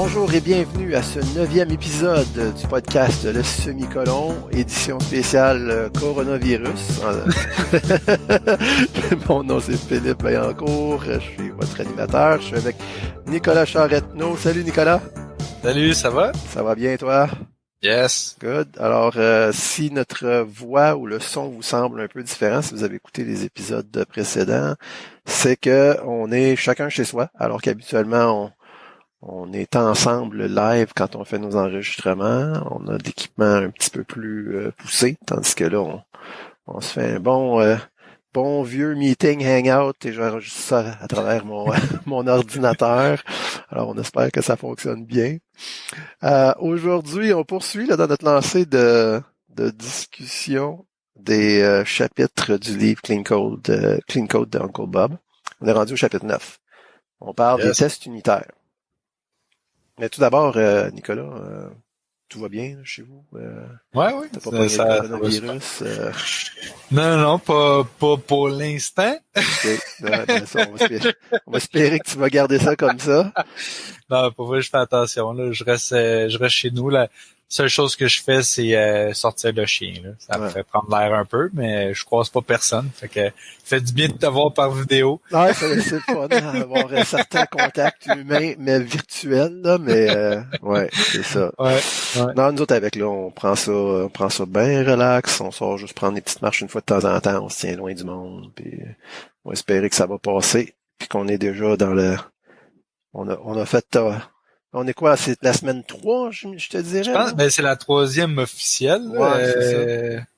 Bonjour et bienvenue à ce 9e épisode du podcast Le Semi-Colon, édition spéciale coronavirus. Mon nom c'est Philippe Vaillancourt, je suis votre animateur, je suis avec Nicolas Charretneau. Salut Nicolas. Salut, ça va? Ça va bien toi? Yes. Good. Alors, si notre voix ou le son vous semble un peu différent, si vous avez écouté les épisodes précédents, c'est que on est chacun chez soi, alors qu'habituellement on est ensemble live quand on fait nos enregistrements. On a d'équipements un petit peu plus poussés, tandis que là, on se fait un bon vieux meeting hangout et j'enregistre ça à travers mon ordinateur. Alors, on espère que ça fonctionne bien. Aujourd'hui, on poursuit là, dans notre lancée de discussion des chapitres du livre Clean Code de Uncle Bob. On est rendu au chapitre 9. On parle des tests unitaires. Mais tout d'abord, Nicolas, tout va bien là, chez vous? Oui. T'as pas pogné le coronavirus? Non, pas pour l'instant. Okay. On va espérer que tu vas garder ça comme ça. Non, pour vrai, je fais attention. Là, je reste chez nous. La seule chose que je fais, c'est sortir le chien. Là. Ça me fait prendre l'air un peu, mais je croise pas personne. Fait que fait du bien de te voir par vidéo. Ouais, c'est le fun d'avoir certains contacts humains, mais virtuels, là, mais ouais, c'est ça. Ouais. Non, nous autres avec là, on prend ça bien relax, on sort juste prendre des petites marches une fois de temps en temps, on se tient loin du monde, puis on va espérer que ça va passer, puis qu'on est déjà dans on a fait on est quoi, c'est la semaine 3, je te dirais? Je pense c'est la 3e officielle. Ouais, c'est ça.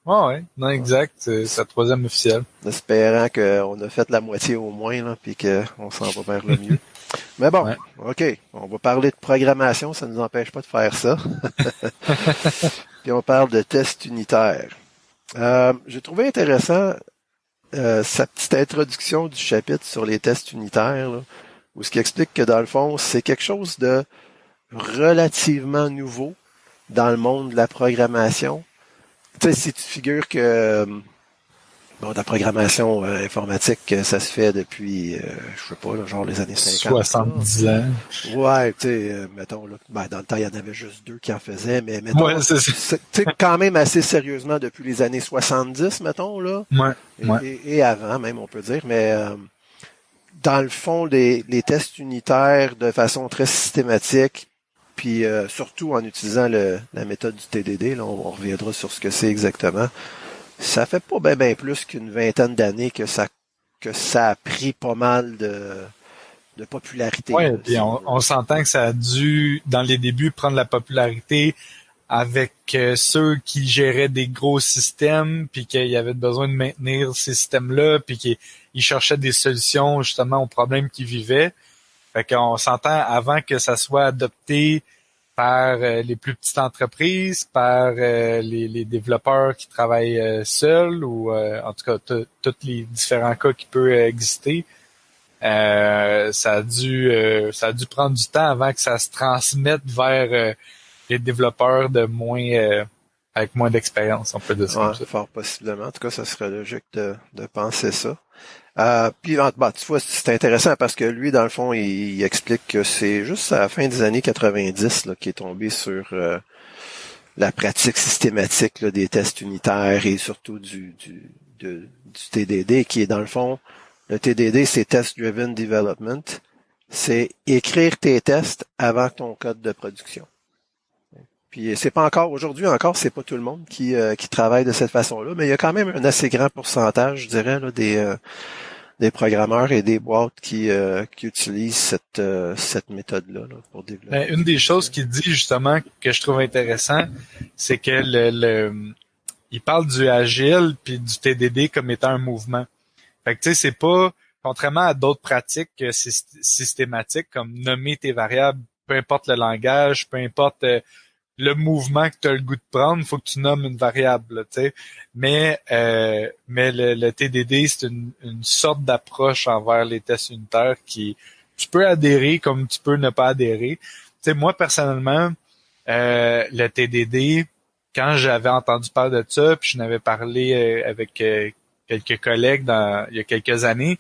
Ouais. Non, exact. C'est la 3e officielle. En espérant qu'on a fait la moitié au moins, là, puis qu'on s'en va vers le mieux. Mais bon, OK, on va parler de programmation, ça ne nous empêche pas de faire ça. Puis on parle de tests unitaires. J'ai trouvé intéressant sa petite introduction du chapitre sur les tests unitaires, là, où ce qui explique que dans le fond, c'est quelque chose de relativement nouveau dans le monde de la programmation. Tu sais, si tu figures que la programmation informatique, ça se fait depuis, je sais pas, là, genre les années 50. 70 ans. Ouais, tu sais, mettons, là, dans le temps, il y en avait juste 2 qui en faisaient, mais mettons, ouais, c'est quand même assez sérieusement depuis les années 70, mettons, là. Ouais. Et avant, même, on peut dire, mais dans le fond, les tests unitaires de façon très systématique, puis surtout en utilisant la méthode du TDD, là, on reviendra sur ce que c'est exactement. Ça fait pas bien plus qu'une vingtaine d'années que ça a pris pas mal de popularité. Ouais, puis on s'entend que ça a dû, dans les débuts, prendre la popularité avec ceux qui géraient des gros systèmes, puis qu'il y avait besoin de maintenir ces systèmes-là, puis qu'ils cherchaient des solutions justement aux problèmes qu'ils vivaient. Fait qu'on s'entend avant que ça soit adopté par les plus petites entreprises, par les développeurs qui travaillent seuls, ou en tout cas tous les différents cas qui peuvent exister. Ça a dû prendre du temps avant que ça se transmette vers les développeurs avec moins d'expérience, on peut dire ça. Fort possiblement. En tout cas, ça serait logique de penser ça. Puis, tu vois, c'est intéressant parce que lui, dans le fond, il explique que c'est juste à la fin des années 90 là, qu'il est tombé sur la pratique systématique là, des tests unitaires et surtout du TDD, qui est dans le fond, le TDD, c'est Test Driven Development. C'est écrire tes tests avant ton code de production. Puis c'est pas encore, aujourd'hui encore, c'est pas tout le monde qui travaille de cette façon-là, mais il y a quand même un assez grand pourcentage, je dirais, là, des programmeurs et des boîtes qui utilisent cette méthode-là là, pour développer. Ben, une des choses qu'il dit justement que je trouve intéressant, c'est que il parle du agile puis du TDD comme étant un mouvement. Fait que tu sais, c'est pas, contrairement à d'autres pratiques systématiques comme nommer tes variables, peu importe le langage, peu importe le mouvement que tu as le goût de prendre, il faut que tu nommes une variable, tu sais. Mais le TDD, c'est une sorte d'approche envers les tests unitaires qui tu peux adhérer comme tu peux ne pas adhérer. Tu sais, moi personnellement, le TDD, quand j'avais entendu parler de ça, puis je n'avais parlé avec quelques collègues il y a quelques années,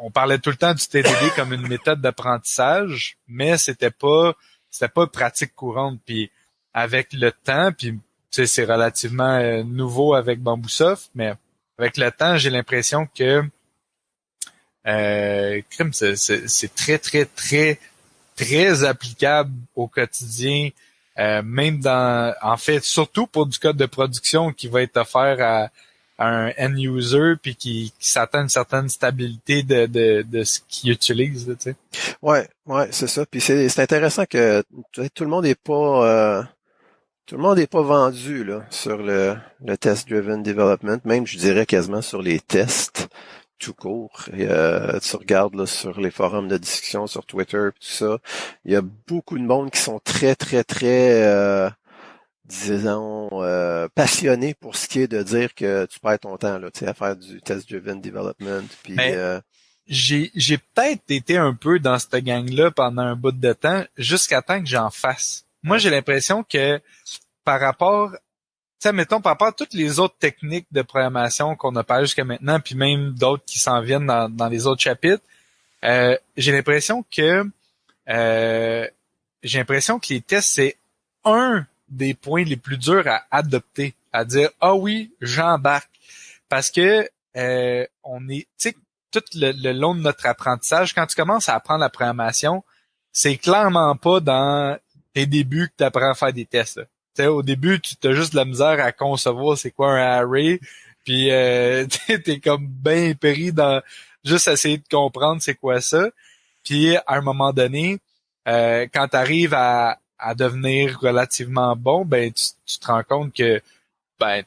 on parlait tout le temps du TDD comme une méthode d'apprentissage, mais c'était pas pratique courante. Puis avec le temps, puis tu sais, c'est relativement nouveau avec Bamboosoft, mais avec le temps, j'ai l'impression que crime, c'est très, très, très, très applicable au quotidien, même en fait, surtout pour du code de production qui va être offert à un end user puis qui s'attend à une certaine stabilité de ce qu'il utilise, tu sais. Ouais, c'est ça. Puis c'est intéressant que tout le monde est pas tout le monde n'est pas vendu là sur le test-driven development, même je dirais quasiment sur les tests tout court. Et, tu regardes là, sur les forums de discussion sur Twitter tout ça, il y a beaucoup de monde qui sont très très très disons passionnés pour ce qui est de dire que tu perds ton temps là, tu sais, à faire du test-driven development. Puis Mais j'ai peut-être été un peu dans cette gang-là pendant un bout de temps, jusqu'à temps que j'en fasse. Moi, j'ai l'impression que par rapport, tu sais, mettons, par rapport à toutes les autres techniques de programmation qu'on a parlé jusqu'à maintenant, puis même d'autres qui s'en viennent dans les autres chapitres, j'ai l'impression que les tests, c'est un des points les plus durs à adopter, à dire ah oui, j'embarque, parce que on est, tu sais, tout le long de notre apprentissage, quand tu commences à apprendre la programmation, c'est clairement pas dans tes débuts que tu apprends à faire des tests. Là. Tu sais, au début, tu as juste de la misère à concevoir c'est quoi un array, puis t'es comme bien pris dans juste essayer de comprendre c'est quoi ça. Puis à un moment donné, quand tu arrives à devenir relativement bon, ben tu te rends compte que ben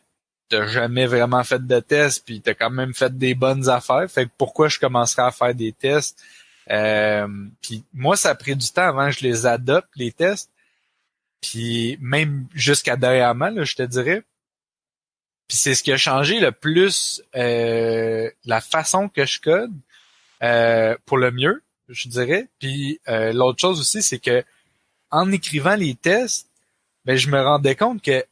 t'as jamais vraiment fait de tests, puis t'as quand même fait des bonnes affaires. Fait que pourquoi je commencerais à faire des tests? Puis moi, ça a pris du temps avant que je les adopte, les tests. Puis même jusqu'à dernièrement, là, je te dirais. Puis c'est ce qui a changé le plus la façon que je code pour le mieux, je dirais. Puis l'autre chose aussi, c'est que en écrivant les tests, ben je me rendais compte que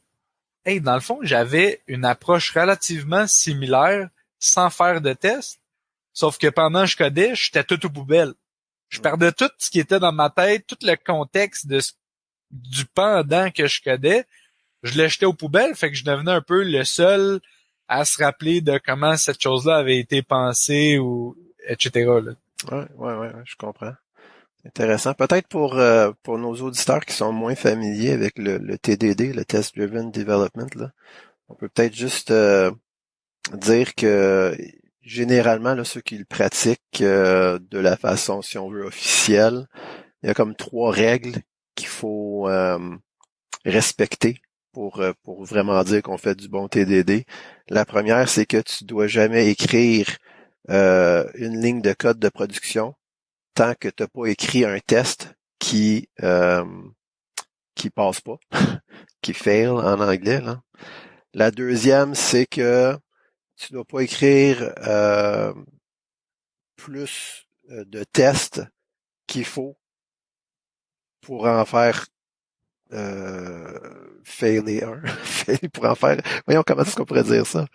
hey, dans le fond, j'avais une approche relativement similaire sans faire de tests, sauf que pendant que je codais, j'étais tout aux poubelles. Je perdais tout ce qui était dans ma tête, tout le contexte du pendant que je codais, je le jetais aux poubelles, fait que je devenais un peu le seul à se rappeler de comment cette chose-là avait été pensée ou etc. Là. ouais, je comprends. Intéressant. Peut-être pour nos auditeurs qui sont moins familiers avec le TDD, le Test Driven Development, là, on peut peut-être juste dire que généralement, là, ceux qui le pratiquent de la façon, si on veut, officielle, il y a comme 3 règles qu'il faut respecter pour vraiment dire qu'on fait du bon TDD. La première, c'est que tu dois jamais écrire une ligne de code de production tant que tu n'as pas écrit un test qui passe pas, qui fail en anglais. Là. La deuxième, c'est que tu dois pas écrire plus de tests qu'il faut pour en faire failer un. Pour en faire. Voyons comment est-ce qu'on pourrait dire ça.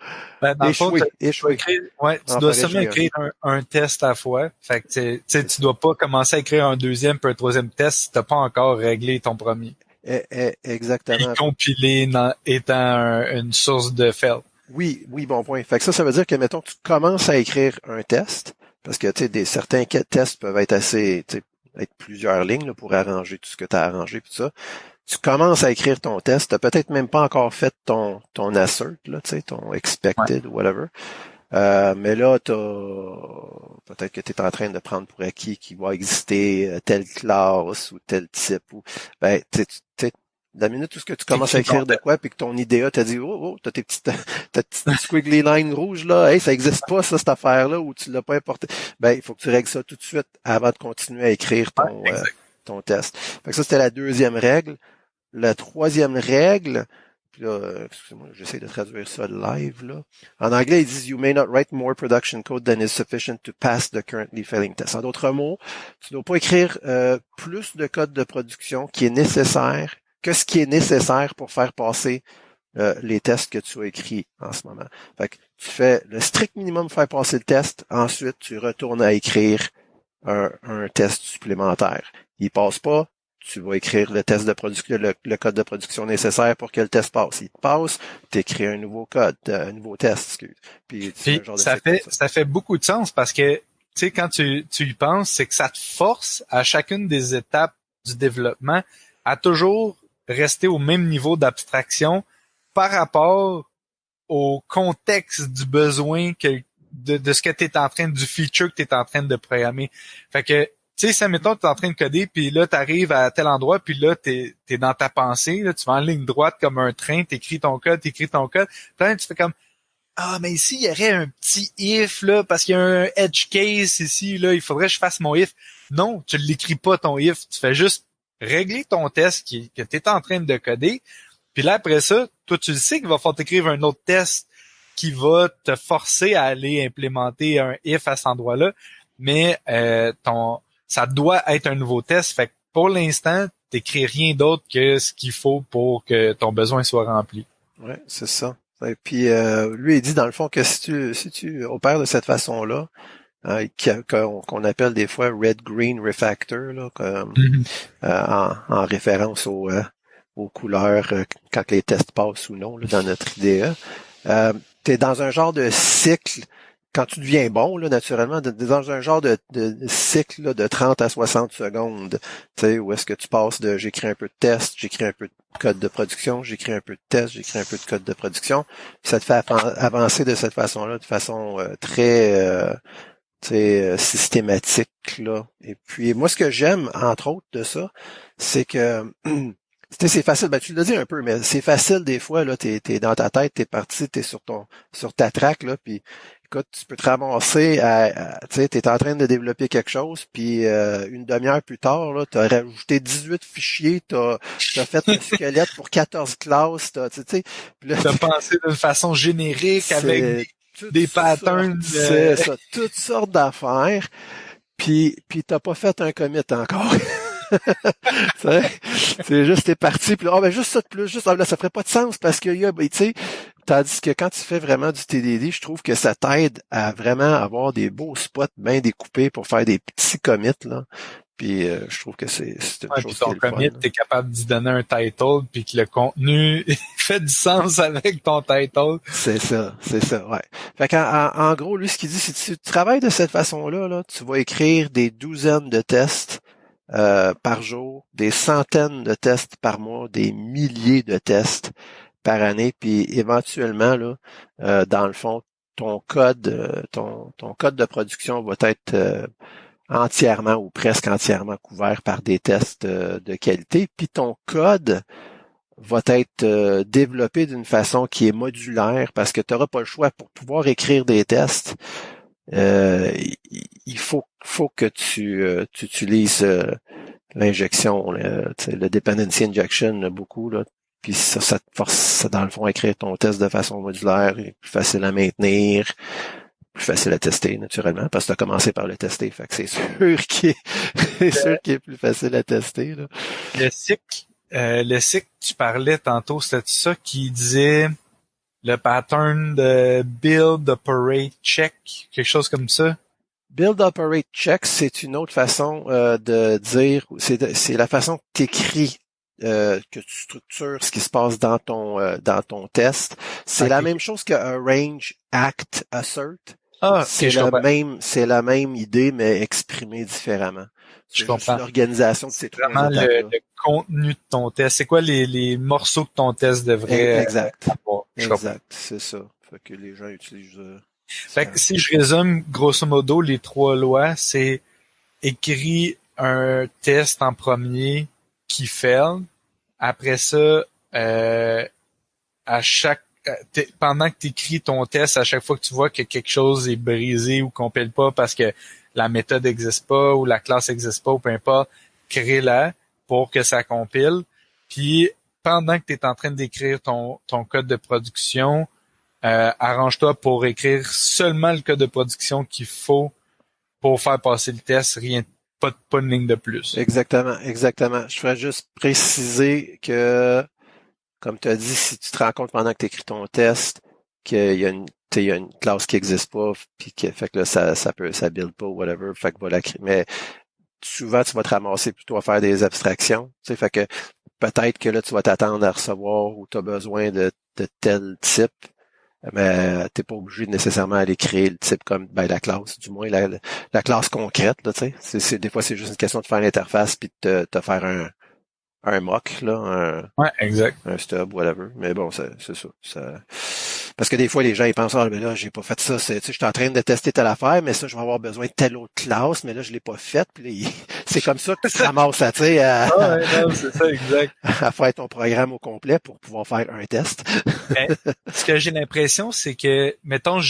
Ben, dans le fond, Échouer. Tu dois seulement écrire un test à la fois. Fait que tu dois pas commencer à écrire un deuxième puis un troisième test si t'as pas encore réglé ton premier. Exactement. Et compiler étant une source de fail. Oui, bon point. Fait que ça veut dire que, mettons, tu commences à écrire un test, parce que, tu sais, certains tests peuvent être assez, tu sais, être plusieurs lignes là, pour arranger tout ce que tu as arrangé, tout ça. Tu commences à écrire ton test, tu n'as peut-être même pas encore fait ton assert, là, tu sais, ton expected ou whatever. Mais là, peut-être que tu es en train de prendre pour acquis qu'il va exister telle classe ou tel type. Ou ben, tu sais, la minute où ce que tu commences à écrire de quoi, puis que ton IDEA t'a dit t'as tes petites squiggly lines rouges là, hey, ça existe pas ça, cette affaire-là, ou tu l'as pas importé. Ben, il faut que tu règles ça tout de suite avant de continuer à écrire ton test. Fait que ça, c'était la deuxième règle. La troisième règle, puis là, excusez-moi, j'essaie de traduire ça live, là. En anglais, ils disent You may not write more production code than is sufficient to pass the currently failing test. En d'autres mots, tu ne dois pas écrire plus de code de production que ce qui est nécessaire pour faire passer les tests que tu as écrits en ce moment. Fait que tu fais le strict minimum pour faire passer le test, ensuite tu retournes à écrire un test supplémentaire. Il passe pas, tu vas écrire le test de production, le code de production nécessaire pour que le test passe. Il passe, tu écris un nouveau code, un nouveau test, excuse. Puis tu fais un genre de cycle comme ça. Ça fait beaucoup de sens parce que, tu sais, quand tu y penses, c'est que ça te force à chacune des étapes du développement à toujours rester au même niveau d'abstraction par rapport au contexte du besoin de ce que tu es en train, du feature que tu es en train de programmer. Fait que, tu sais, si, mettons, tu es en train de coder, puis là, tu arrives à tel endroit, puis là, t'es dans ta pensée, là, tu vas en ligne droite comme un train, t'écris ton code, puis là, tu fais comme, ah, mais ici, il y aurait un petit if, là, parce qu'il y a un edge case ici, là, il faudrait que je fasse mon if. Non, tu l'écris pas, ton if. Tu fais juste régler ton test que tu es en train de coder. Puis là, après ça, toi, tu le sais qu'il va falloir t'écrire un autre test qui va te forcer à aller implémenter un if à cet endroit-là. Mais ça doit être un nouveau test. Fait que pour l'instant, t'écris rien d'autre que ce qu'il faut pour que ton besoin soit rempli. Ouais, c'est ça. Et puis lui, il dit dans le fond que si tu opères de cette façon-là, qu'on appelle des fois Red Green Refactor, là, comme, en référence aux couleurs quand les tests passent ou non là, dans notre IDE. Tu es dans un genre de cycle, quand tu deviens bon, là, naturellement, dans un genre de cycle là, de 30 à 60 secondes, tu sais, où est-ce que tu passes de j'écris un peu de test, j'écris un peu de code de production, j'écris un peu de test, j'écris un peu de code de production, puis ça te fait avancer de cette façon-là, de façon très systématique, là. Et puis, moi, ce que j'aime, entre autres, de ça, c'est que c'est facile, ben tu l'as dit un peu, mais c'est facile des fois, là, t'es dans ta tête, t'es parti, t'es sur ta track, là, puis écoute, tu peux te ramasser tu sais, t'es en train de développer quelque chose, puis une demi-heure plus tard, là, t'as rajouté 18 fichiers, t'as fait un squelette pour 14 classes, tu sais, puis là, T'as pensé d'une façon générique avec des patterns. C'est ça, toutes sortes d'affaires, puis t'as pas fait un commit encore. C'est juste t'es parti, puis là, ben juste ça de plus, juste là, ça ferait pas de sens parce qu'il y a, ben, tu sais, tandis que quand tu fais vraiment du TDD, je trouve que ça t'aide à vraiment avoir des beaux spots bien découpés pour faire des petits commits, là. Puis je trouve que c'est une chose qui est le fun. Commit, t'es capable d'y donner un title, puis que le contenu fait du sens avec ton title. C'est ça, ouais. Fait en gros, lui, ce qu'il dit, si tu travailles de cette façon-là, là, tu vas écrire des douzaines de tests par jour, des centaines de tests par mois, des milliers de tests par année, puis éventuellement, là, dans le fond, ton code, ton code de production va être entièrement ou presque entièrement couvert par des tests de qualité, puis ton code va être développé d'une façon qui est modulaire parce que tu n'auras pas le choix pour pouvoir écrire des tests. Il faut que tu utilises l'injection, le dependency injection beaucoup là. Puis ça te force dans le fond à écrire ton test de façon modulaire, et plus facile à maintenir, plus facile à tester naturellement parce que tu as commencé par le tester. Fait que c'est sûr qu'il est plus facile à tester là. Le cycle que tu parlais tantôt, c'était ça qui disait le pattern de build, operate, check, quelque chose comme ça? Build, operate, check, c'est une autre façon de dire, c'est la façon que tu écris, que tu structures ce qui se passe dans ton test. C'est Okay. la même chose que arrange, act, assert. Ah, c'est la même idée, mais exprimée différemment. Je comprends. L'organisation de ces trois étapes. Vraiment le contenu de ton test. C'est quoi les morceaux que ton test devrait avoir? Exact, c'est ça. Fait que les gens utilisent... fait que si je résume grosso modo les trois lois, c'est écris un test en premier qui fail. Après ça, pendant que tu écris ton test, à chaque fois que tu vois que quelque chose est brisé ou compile pas parce que la méthode n'existe pas ou la classe n'existe pas ou peu importe, crée-la pour que ça compile. Puis pendant que tu es en train d'écrire ton code de production, arrange-toi pour écrire seulement le code de production qu'il faut pour faire passer le test, pas de ligne de plus. Exactement. Je ferais juste préciser que comme tu as dit, si tu te rends compte pendant que tu écris ton test qu'il y a il y a une classe qui n'existe pas, puis que fait que là, ça build pas ou whatever, fait que va la créer. Mais souvent, tu vas te ramasser plutôt à faire des abstractions. Tu sais, fait que peut-être que là, tu vas t'attendre à recevoir ou tu as besoin de tel type, mais t'es pas obligé de nécessairement aller créer le type comme la classe, du moins la classe concrète, là, tu sais. Des fois, c'est juste une question de faire l'interface puis de te faire un mock, là, Ouais, exact. un stub, whatever. Mais bon, c'est ça. Parce que des fois, les gens, ils pensent, ah, mais là, j'ai pas fait ça. Tu sais, je suis en train de tester telle affaire, mais ça, je vais avoir besoin de telle autre classe, mais là, je l'ai pas faite. Puis là, c'est comme ça que tu te ramasses, tu sais, Ah ouais, non, c'est ça, exact. à faire ton programme au complet pour pouvoir faire un test. Mais ce que j'ai l'impression, c'est que, mettons, en tout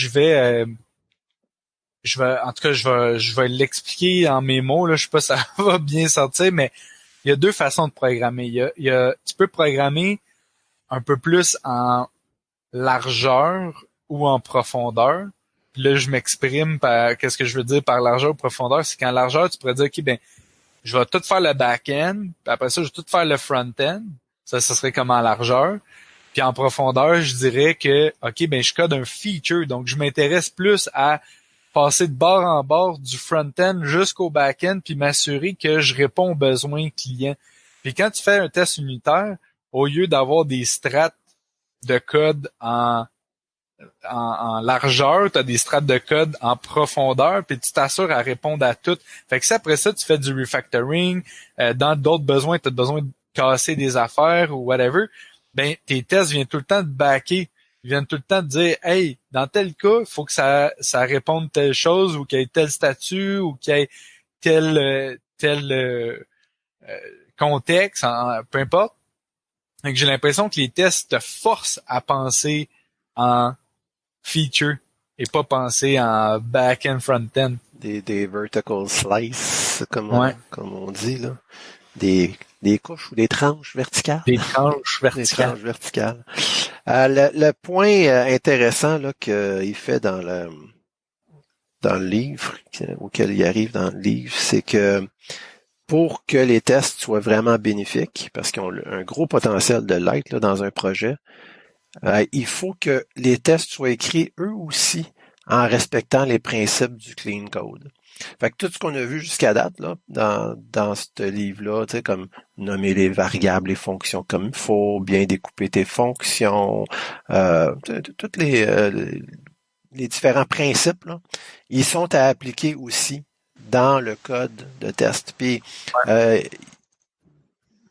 cas, je vais l'expliquer en mes mots, là, je sais pas si ça va bien sortir, mais il y a deux façons de programmer. Tu peux programmer un peu plus en largeur ou en profondeur. Puis là, je m'exprime par, qu'est-ce que je veux dire par largeur ou profondeur, c'est qu'en largeur, tu pourrais dire, OK, ben, je vais tout faire le back-end, puis après ça, je vais tout faire le front-end. Ça serait comme en largeur. Puis en profondeur, je dirais que, OK, ben, je code un feature. Donc, je m'intéresse plus à passer de bord en bord du front-end jusqu'au back-end puis m'assurer que je réponds aux besoins clients. Puis quand tu fais un test unitaire, au lieu d'avoir des strates de code en largeur, tu as des strates de code en profondeur, puis tu t'assures à répondre à tout. Fait que si après ça, tu fais du refactoring, dans d'autres besoins, tu as besoin de casser des affaires ou whatever, ben tes tests viennent tout le temps de backer. Ils viennent tout le temps de dire, hey, dans tel cas, il faut que ça réponde telle chose ou qu'il y ait tel statut ou qu'il y ait tel contexte, peu importe. Donc, j'ai l'impression que les tests te forcent à penser en feature et pas penser en back-end, front-end. Des vertical slice, Ouais. comme on dit, là. Des couches ou des tranches verticales. Des tranches Des verticales. tranches verticales. Le point intéressant là qu'il fait dans le livre, auquel il arrive dans le livre, c'est que pour que les tests soient vraiment bénéfiques, parce qu'ils ont un gros potentiel de l'être là, dans un projet, il faut que les tests soient écrits eux aussi en respectant les principes du clean code. Fait que tout ce qu'on a vu jusqu'à date là, dans ce livre-là, tu sais, comme nommer les variables, les fonctions comme il faut, bien découper tes fonctions, toutes les différents principes, là, ils sont à appliquer aussi dans le code de test. Puis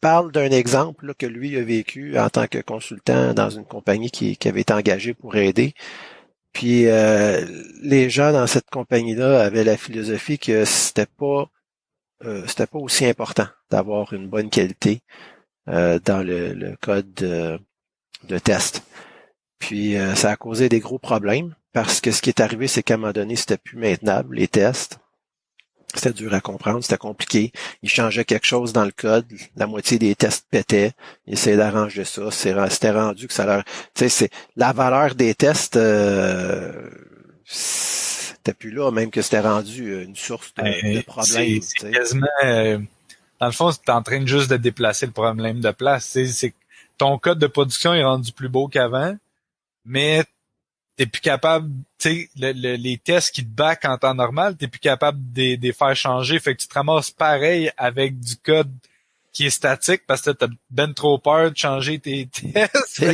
parle d'un exemple là, que lui a vécu en tant que consultant dans une compagnie qui avait été engagée pour aider. Puis les gens dans cette compagnie-là avaient la philosophie que c'était pas aussi important d'avoir une bonne qualité dans le code de test. Puis ça a causé des gros problèmes parce que ce qui est arrivé, c'est qu'à un moment donné, c'était plus maintenable, les tests. C'était dur à comprendre, c'était compliqué. Ils changeaient quelque chose dans le code, la moitié des tests pétaient. Ils essayaient d'arranger ça. C'était rendu que ça leur... Tu sais, c'est la valeur des tests, c'était plus là, même que c'était rendu une source de problèmes. C'est quasiment... dans le fond, tu es en train juste de déplacer le problème de place. C'est que ton code de production est rendu plus beau qu'avant, mais t'es plus capable, tu sais, les tests qui te back en temps normal, t'es plus capable de les faire changer. Fait que tu te ramasses pareil avec du code qui est statique parce que t'as ben trop peur de changer tes tests.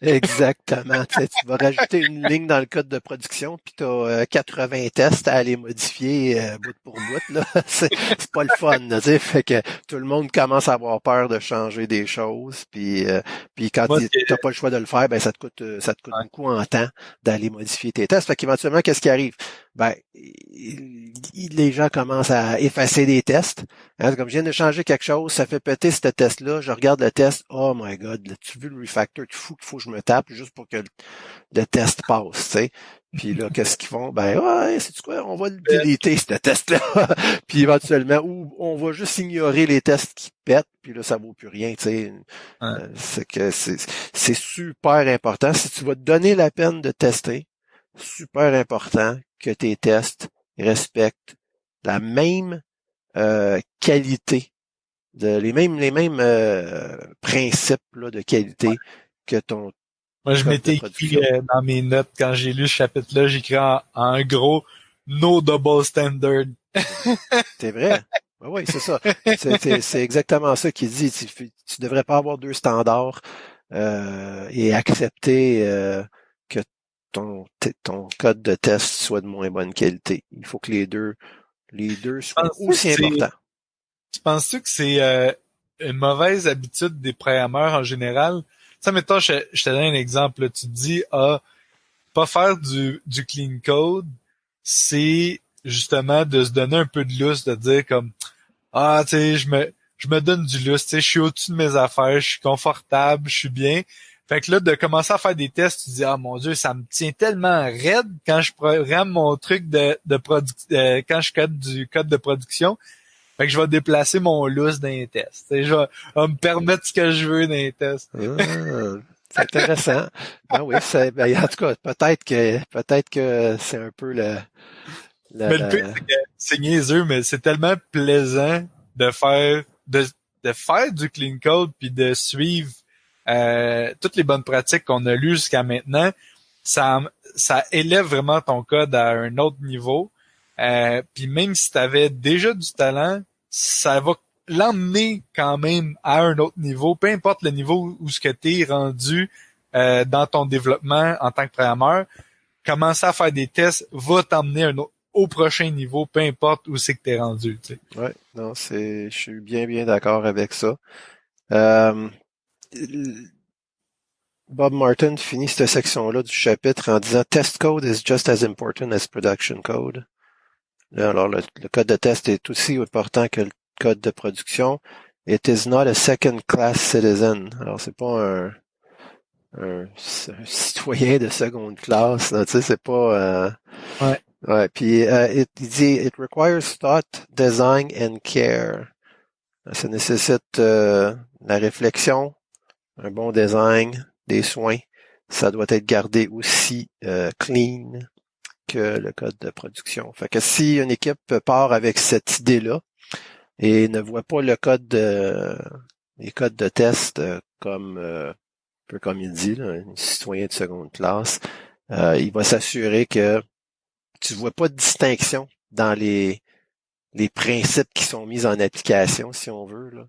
Exactement. Tu sais, tu vas rajouter une ligne dans le code de production, puis tu as 80 tests à aller modifier bout pour bout. Là. C'est pas le fun. Là, tu sais. Fait que tout le monde commence à avoir peur de changer des choses. Puis quand Moi, tu n'as pas le choix de le faire, ben ça te coûte ouais. beaucoup en temps d'aller modifier tes tests. Fait qu'éventuellement, qu'est-ce qui arrive? Ben, les gens commencent à effacer des tests. Hein, comme je viens de changer quelque chose, ça fait péter ce test-là, je regarde le test, oh my god, là, tu veux le refactor, tu fous qu'il faut que je me tape juste pour que le test passe, tu sais. Puis là, qu'est-ce qu'ils font? Ben ouais, c'est quoi, on va le déliter, ce test-là. Puis éventuellement, ou on va juste ignorer les tests qui pètent, puis là, ça vaut plus rien, tu sais. Ouais. C'est que c'est super important. Si tu vas te donner la peine de tester, super important que tes tests respectent la même qualité les mêmes principes là, de qualité que ton Moi, je code de m'étais écrit production. dans mes notes quand j'ai lu ce chapitre-là, j'ai écrit en gros no double standard. C'est vrai. Oui, c'est ça. C'est exactement ça qu'il dit. Tu devrais pas avoir deux standards et accepter que ton code de test soit de moins bonne qualité. Il faut que les deux soient Penses-tu que aussi importants. tu penses-tu que c'est une mauvaise habitude des programmeurs en général? Ça, mettons, je te donne un exemple. Là. Tu te dis, pas faire du clean code, c'est justement de se donner un peu de lousse, de dire comme, tu sais, je me donne du lousse, tu sais, je suis au-dessus de mes affaires, je suis confortable, je suis bien. Fait que là, de commencer à faire des tests, tu dis, ah mon Dieu, ça me tient tellement raide quand je programme mon truc quand je code du code de production. Fait que je vais déplacer mon lousse dans les tests. Tu sais, je vais me permettre ce que je veux dans les tests. Ah, c'est intéressant. Ben oui, en tout cas, peut-être que c'est un peu Mais le pire, le- c'est que c'est niaiseux, mais c'est tellement plaisant de faire de faire du clean code puis de suivre toutes les bonnes pratiques qu'on a lues jusqu'à maintenant. Ça, ça élève vraiment ton code à un autre niveau. Puis même si tu avais déjà du talent, ça va l'emmener quand même à un autre niveau, peu importe le niveau où ce que tu es rendu dans ton développement en tant que programmeur. Commencer à faire des tests va t'emmener au prochain niveau, peu importe où c'est que t'es rendu. Tu sais. ouais, non, je suis bien, bien d'accord avec ça. Euh, Bob Martin finit cette section-là du chapitre en disant Test code is just as important as production code. Là, alors, le code de test est aussi important que le code de production. It is not a second-class citizen. Alors, c'est pas un citoyen de seconde classe. Là, tu sais, c'est pas. Ouais. Ouais. Puis, il dit It requires thought, design and care. Ça nécessite la réflexion, un bon design, des soins. Ça doit être gardé aussi clean que le code de production. Fait que si une équipe part avec cette idée-là et ne voit pas les codes de test comme un peu comme il dit, là, un citoyen de seconde classe, il va s'assurer que tu vois pas de distinction dans les principes qui sont mis en application, si on veut, là.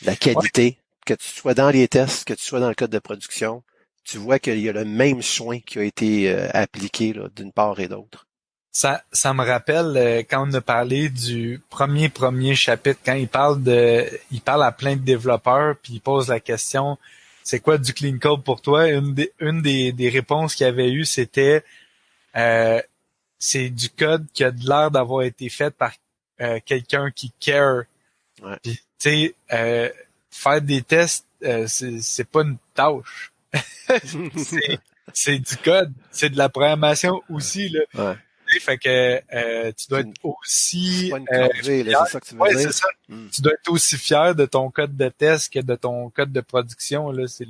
La Ouais. qualité, que tu sois dans les tests, que tu sois dans le code de production, tu vois qu'il y a le même soin qui a été appliqué là, d'une part et d'autre. Ça me rappelle quand on a parlé du premier chapitre, quand il parle à plein de développeurs, puis il pose la question, c'est quoi du clean code pour toi? Une des réponses qu'il avait eues, c'était, euh, c'est du code qui a de l'air d'avoir été fait par quelqu'un qui care. Ouais. Puis, tu sais, faire des tests, c'est pas une tâche. c'est, c'est du code. C'est de la programmation aussi, là. Ouais. Tu sais, fait que tu dois C'est être c'est aussi pas une corvée, là, fier. c'est ça que tu veux Ouais, c'est dire? ça. Hmm. Tu dois être aussi fier de ton code de test que de ton code de production, là. C'est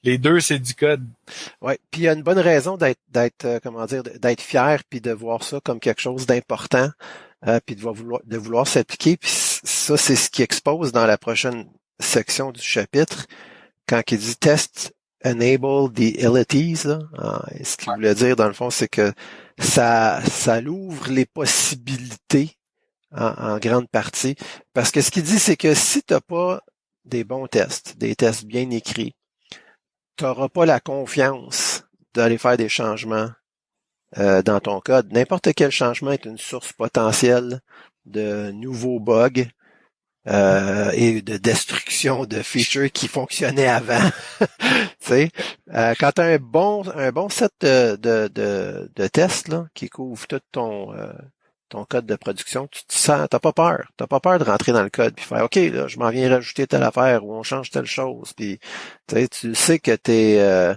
les deux, c'est du code. Ouais. Puis il y a une bonne raison comment dire, d'être fier puis de voir ça comme quelque chose d'important, puis de vouloir s'appliquer. Puis ça, c'est ce qui expose dans la prochaine section du chapitre, quand il dit test enable the abilities, là. Ce qu'il voulait dire, dans le fond, c'est que ça l'ouvre les possibilités en grande partie. Parce que ce qu'il dit, c'est que si tu n'as pas des bons tests, des tests bien écrits, tu n'auras pas la confiance d'aller faire des changements dans ton code. N'importe quel changement est une source potentielle de nouveaux bugs et de destruction de features qui fonctionnaient avant. Tu sais, quand tu as un bon set de tests là, qui couvre tout ton code de production, tu te sens, t'as pas peur. T'as pas peur de rentrer dans le code puis faire OK, là, je m'en viens rajouter telle affaire ou on change telle chose. Puis tu sais que t'as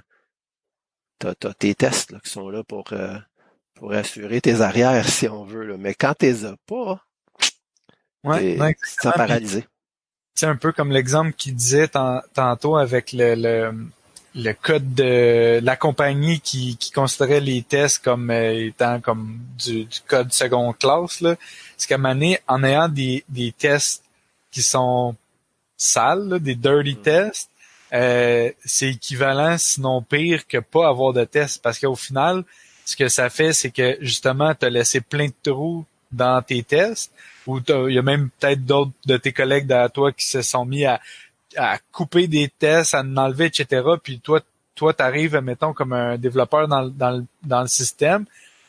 tes tests là, qui sont là pour assurer tes arrières si on veut. Là. Mais quand t'es as pas, Ouais, non, tu te sens exactement. Puis paralysé. c'est un peu comme l'exemple qu'il disait tantôt avec le code de la compagnie qui considérait les tests comme étant comme du code seconde classe, là. C'est qu'à un moment donné, en ayant des tests qui sont sales, là, des dirty tests, c'est équivalent, sinon pire, que pas avoir de tests. Parce qu'au final, ce que ça fait, c'est que justement, tu as laissé plein de trous dans tes tests, ou il y a même peut-être d'autres de tes collègues derrière toi qui se sont mis à couper des tests, à en enlever, etc. Puis toi, t'arrives, mettons, comme un développeur dans le système,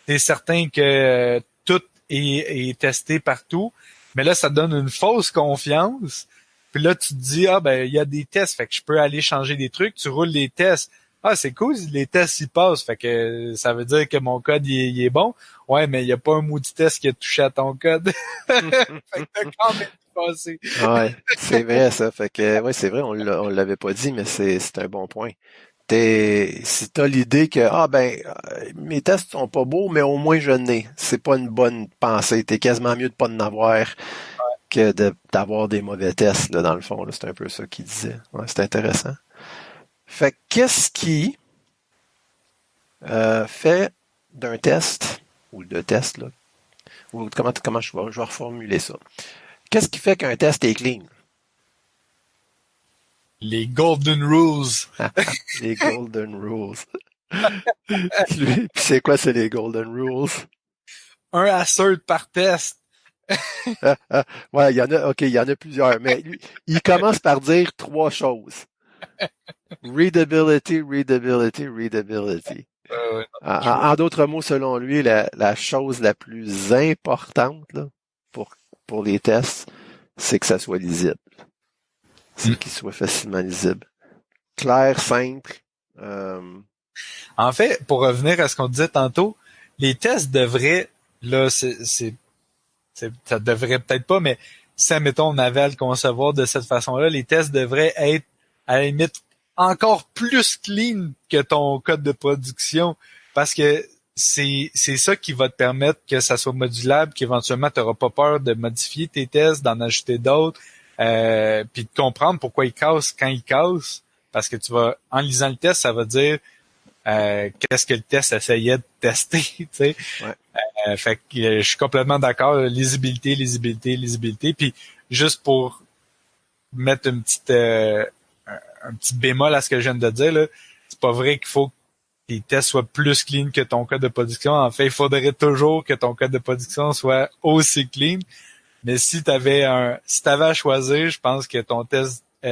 t'es certain que tout est testé partout, mais là, ça te donne une fausse confiance. Puis là, tu te dis, ah ben, il y a des tests, fait que je peux aller changer des trucs, tu roules les tests. Ah, c'est cool, les tests y passent, fait que ça veut dire que mon code il est bon. Ouais, mais il y a pas un maudit test qui a touché à ton code. Fait que t'as quand même passé. Ouais, c'est vrai ça. Fait que ouais, c'est vrai, on l'avait pas dit, mais c'est un bon point. Si t'as l'idée que mes tests sont pas beaux, mais au moins je n'ai. C'est pas une bonne pensée. T'es quasiment mieux de pas en avoir que d'avoir des mauvais tests, là, dans le fond. Là. C'est un peu ça qu'il disait. Ouais, c'est intéressant. Fait que qu'est-ce qui fait d'un test, ou de test, là, ou comment je vais reformuler ça. Qu'est-ce qui fait qu'un test est clean? Les Golden Rules. Les Golden Rules. Puis c'est quoi, c'est les Golden Rules? Un assert par test. Ouais, il y en a plusieurs, mais il commence par dire 3 choses. Readability, readability, readability. En d'autres mots, selon lui, la chose la plus importante là, pour les tests, c'est que ça soit lisible. C'est qu'il soit facilement lisible. Clair, simple. En fait, pour revenir à ce qu'on disait tantôt, les tests devraient, là, ça devrait peut-être pas, mais si, admettons, on avait à le concevoir de cette façon-là, les tests devraient être, à la limite, encore plus clean que ton code de production, parce que c'est ça qui va te permettre que ça soit modulable, qu'éventuellement, tu n'auras pas peur de modifier tes tests, d'en ajouter d'autres, puis de comprendre pourquoi ils cassent quand ils cassent, parce que tu vas, en lisant le test, ça va dire qu'est-ce que le test essayait de tester, tu sais. Ouais. Fait que je suis complètement d'accord. Lisibilité, lisibilité, lisibilité. Puis juste pour mettre un petit bémol à ce que je viens de dire, là, c'est pas vrai qu'il faut que tes tests soient plus clean que ton code de production. En fait, il faudrait toujours que ton code de production soit aussi clean. Mais si t'avais à choisir, je pense que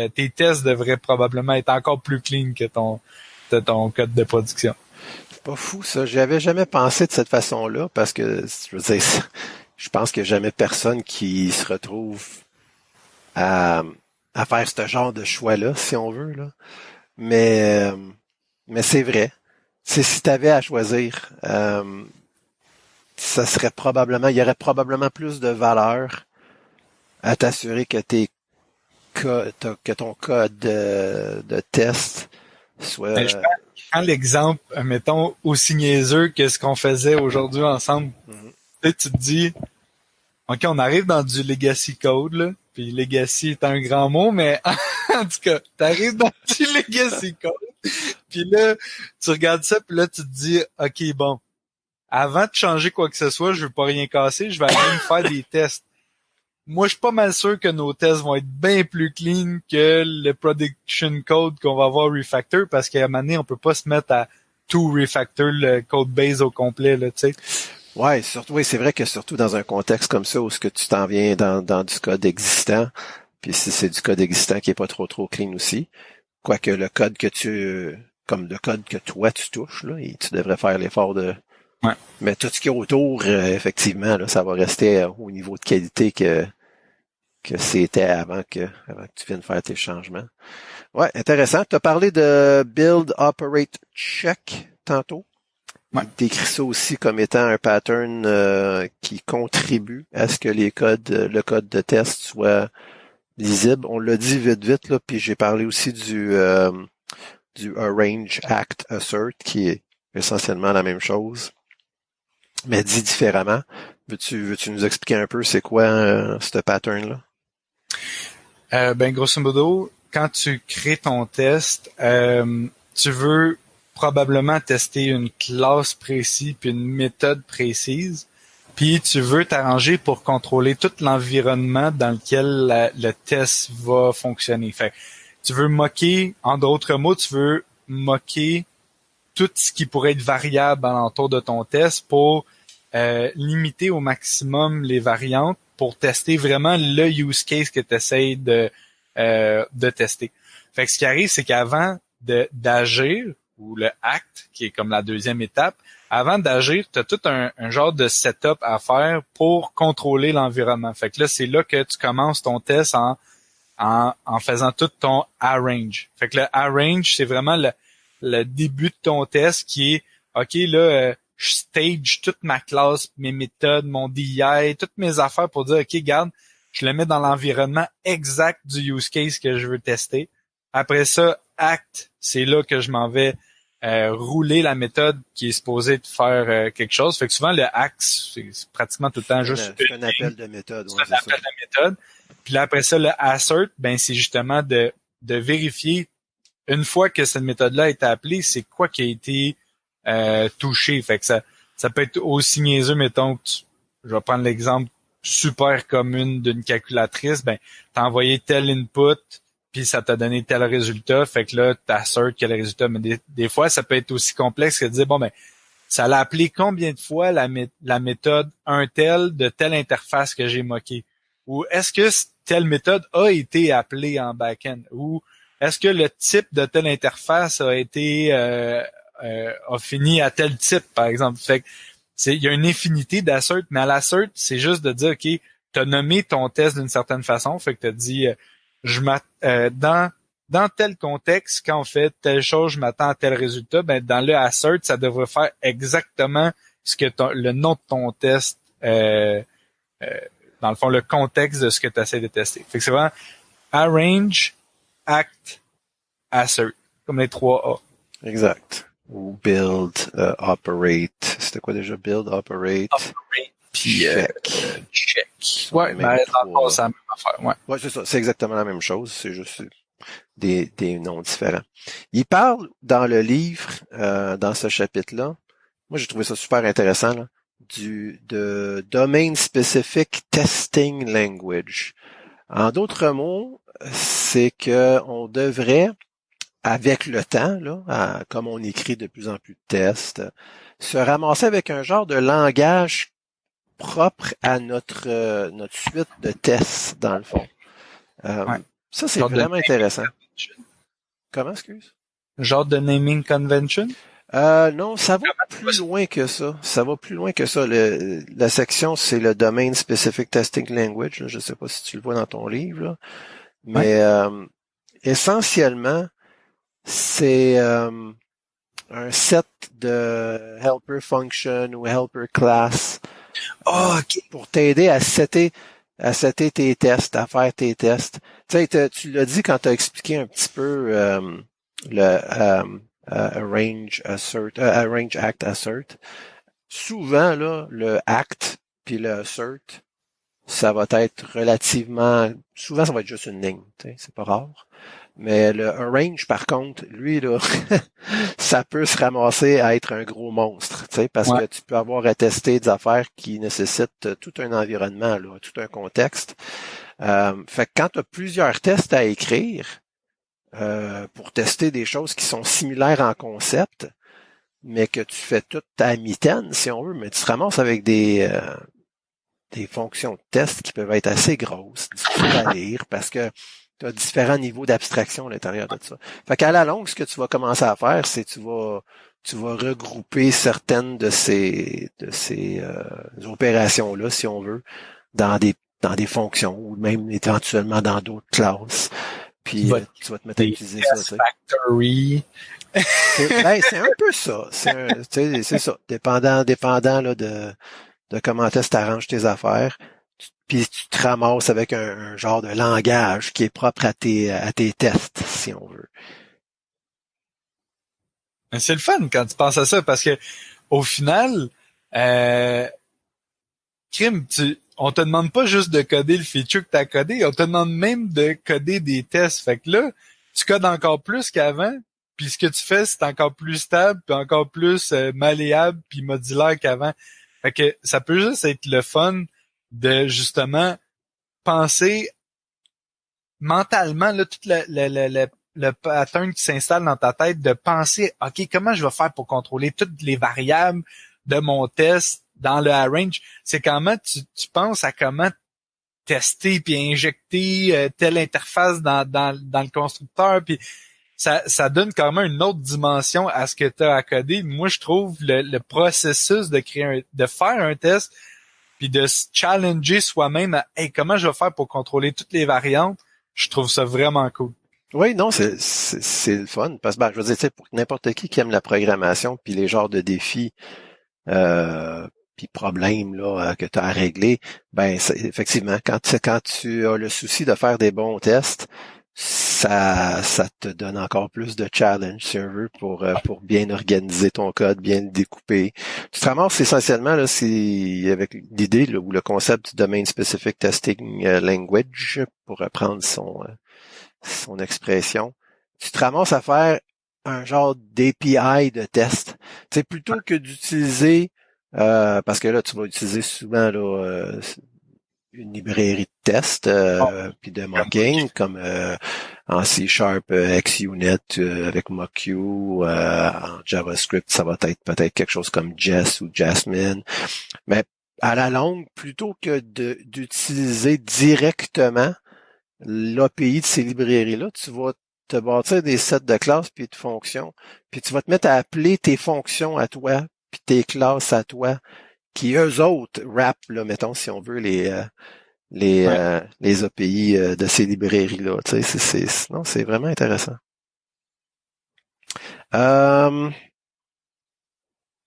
tes tests devraient probablement être encore plus clean que ton code de production. C'est pas fou, ça. J'y avais jamais pensé de cette façon-là, parce que, je veux dire, je pense qu'il n'y a jamais personne qui se retrouve à faire ce genre de choix-là, si on veut, là. Mais c'est vrai. C'est si tu avais à choisir, ça serait il y aurait probablement plus de valeur à t'assurer que que ton code de test soit. Je prends l'exemple, mettons, aussi niaiseux que ce qu'on faisait aujourd'hui ensemble. Tu sais, tu te dis, OK, on arrive dans du legacy code, là. Puis legacy est un grand mot, mais en tout cas, t'arrives dans du legacy code. Puis là, tu regardes ça, puis là, tu te dis, OK, bon, avant de changer quoi que ce soit, je veux pas rien casser, je vais aller me faire des tests. Moi, je suis pas mal sûr que nos tests vont être bien plus clean que le production code qu'on va avoir refactor, parce qu'à un moment donné, on peut pas se mettre à tout refactor le code base au complet, là, tu sais. Ouais, surtout, oui, c'est vrai que surtout dans un contexte comme ça où ce que tu t'en viens dans du code existant, puis si c'est du code existant qui est pas trop clean aussi, quoique le code comme le code que toi tu touches, là, et tu devrais faire l'effort de. Ouais. Mais tout ce qui est autour, effectivement, là, ça va rester au niveau de qualité que c'était avant que tu viennes faire tes changements. Ouais, intéressant. Tu as parlé de Build, Operate, Check tantôt. Ouais. Tu décris ça aussi comme étant un pattern qui contribue à ce que le code de test soit lisible. On l'a dit vite, là, puis j'ai parlé aussi du Arrange, Act, Assert, qui est essentiellement la même chose, mais dit différemment. Veux-tu nous expliquer un peu c'est quoi ce pattern-là? Grosso modo, quand tu crées ton test, tu veux probablement tester une classe précise puis une méthode précise. puis tu veux t'arranger pour contrôler tout l'environnement dans lequel le test va fonctionner. Fait tu veux moquer, en d'autres mots, tu veux moquer tout ce qui pourrait être variable alentour de ton test pour limiter au maximum les variantes pour tester vraiment le use case que tu essaies de tester. Fait que ce qui arrive, c'est qu'avant d'agir, ou le act, qui est comme la deuxième étape, avant d'agir, tu as tout un genre de setup à faire pour contrôler l'environnement. Fait que là, c'est là que tu commences ton test en faisant tout ton arrange. Fait que le arrange, c'est vraiment le début de ton test qui est, OK, là, je stage toute ma classe, mes méthodes, mon DI, toutes mes affaires pour dire, OK, regarde, je le mets dans l'environnement exact du use case que je veux tester. Après ça, act, c'est là que je m'en vais rouler la méthode qui est supposée de faire quelque chose. Fait que souvent, le act, c'est pratiquement tout le temps juste C'est un appel de méthode. c'est un appel de méthode. Puis là, après ça, le assert, ben c'est justement de vérifier, une fois que cette méthode-là a été appelée, c'est quoi qui a été touché. Fait que ça peut être aussi niaiseux, mettons, je vais prendre l'exemple super commune d'une calculatrice, ben t'as envoyé tel input, puis ça t'a donné tel résultat, fait que là, t'assertes quel résultat. Mais des fois, ça peut être aussi complexe que de dire, bon, ben, ça l'a appelé combien de fois la méthode un tel de telle interface que j'ai moqué? Ou est-ce que telle méthode a été appelée en back-end? Ou est-ce que le type de telle interface a été a fini à tel type, par exemple? Fait que il y a une infinité d'assert, mais à l'assert, c'est juste de dire, OK, t'as nommé ton test d'une certaine façon, fait que t'as dit dans tel contexte, quand on fait telle chose, je m'attends à tel résultat, ben dans le assert, ça devrait faire exactement ce que le nom de ton test, dans le fond, le contexte de ce que tu essaies de tester. Fait que c'est vraiment arrange, act, assert, comme les 3 A. Exact. Ou build, operate. C'était quoi déjà? Build, operate. Puis check. Ouais, ben, dans le fond, c'est la même affaire. Ouais. Ouais, c'est ça. C'est exactement la même chose. C'est juste des noms différents. Il parle dans le livre, dans ce chapitre-là. Moi, j'ai trouvé ça super intéressant, là, de Domain Specific Testing Language. En d'autres mots, c'est que on devrait, avec le temps, là, comme on écrit de plus en plus de tests, se ramasser avec un genre de langage propre à notre suite de tests, dans le fond. Ouais. Ça, c'est vraiment intéressant. Comment, excuse? Genre de naming convention? Non, ça va plus loin que ça. Ça va plus loin que ça. La section, c'est le Domain Specific Testing Language. Là. Je ne sais pas si tu le vois dans ton livre. Là. Mais essentiellement, c'est un set de helper function ou helper class pour t'aider à setter tes tests, à faire tes tests. Tu sais, tu l'as dit quand tu as expliqué un petit peu le arrange, act, assert. Souvent, là, le act puis le assert, ça va être relativement... Souvent, ça va être juste une ligne. C'est pas rare. Mais le arrange, par contre, lui, là, ça peut se ramasser à être un gros monstre, parce que tu peux avoir à tester des affaires qui nécessitent tout un environnement, là, tout un contexte. Fait que quand tu as plusieurs tests à écrire pour tester des choses qui sont similaires en concept, mais que tu fais toute ta mitaine, si on veut, mais tu te ramasses avec des fonctions de test qui peuvent être assez grosses, difficiles à lire, parce que tu as différents niveaux d'abstraction à l'intérieur de ça. Fait qu'à la longue, ce que tu vas commencer à faire, c'est tu vas regrouper certaines de ces opérations-là, si on veut, dans des fonctions, ou même éventuellement dans d'autres classes. Puis tu vas te mettre à utiliser ça. Factory. C'est un peu ça. C'est ça. Dépendant là, de comment est-ce que tu arranges tes affaires. Puis tu te ramasses avec un genre de langage qui est propre à tes tests, si on veut. C'est le fun quand tu penses à ça, parce que au final, on te demande pas juste de coder le feature que tu as codé, on te demande même de coder des tests. Fait que là, tu codes encore plus qu'avant, puis ce que tu fais, c'est encore plus stable, puis encore plus malléable, puis modulaire qu'avant. Fait que ça peut juste être le fun de justement penser mentalement là tout le pattern qui s'installe dans ta tête, de penser OK, comment je vais faire pour contrôler toutes les variables de mon test dans le range. C'est comment tu penses à comment tester puis injecter telle interface dans le constructeur, puis ça donne quand même une autre dimension à ce que tu as à coder. Moi, je trouve le processus de de faire un test puis de se challenger soi-même à hey, comment je vais faire pour contrôler toutes les variantes, je trouve ça vraiment cool. Oui, non, c'est le fun. Parce que je veux dire, tu sais, pour n'importe qui aime la programmation puis les genres de défis puis problèmes là que tu as à régler, ben effectivement, quand tu as le souci de faire des bons tests, ça te donne encore plus de challenge, si on veut, pour bien organiser ton code, bien le découper. Tu te ramasses essentiellement là, c'est avec l'idée là, ou le concept du Domain Specific Testing Language, pour reprendre son expression. Tu te ramasses à faire un genre d'API de test. Tu sais, plutôt que d'utiliser parce que là, tu vas utiliser souvent là, une librairie de test puis de mocking comme en C# XUnit avec MockQ, en JavaScript, ça va être peut-être quelque chose comme Jest ou Jasmine. Mais à la longue, plutôt que d'utiliser directement l'API de ces librairies-là, tu vas te bâtir des sets de classes puis de fonctions, puis tu vas te mettre à appeler tes fonctions à toi, puis tes classes à toi, qui eux autres wrap, là, mettons, si on veut, Ouais. les API de ces librairies-là. Tu sais, non, c'est vraiment intéressant. Euh,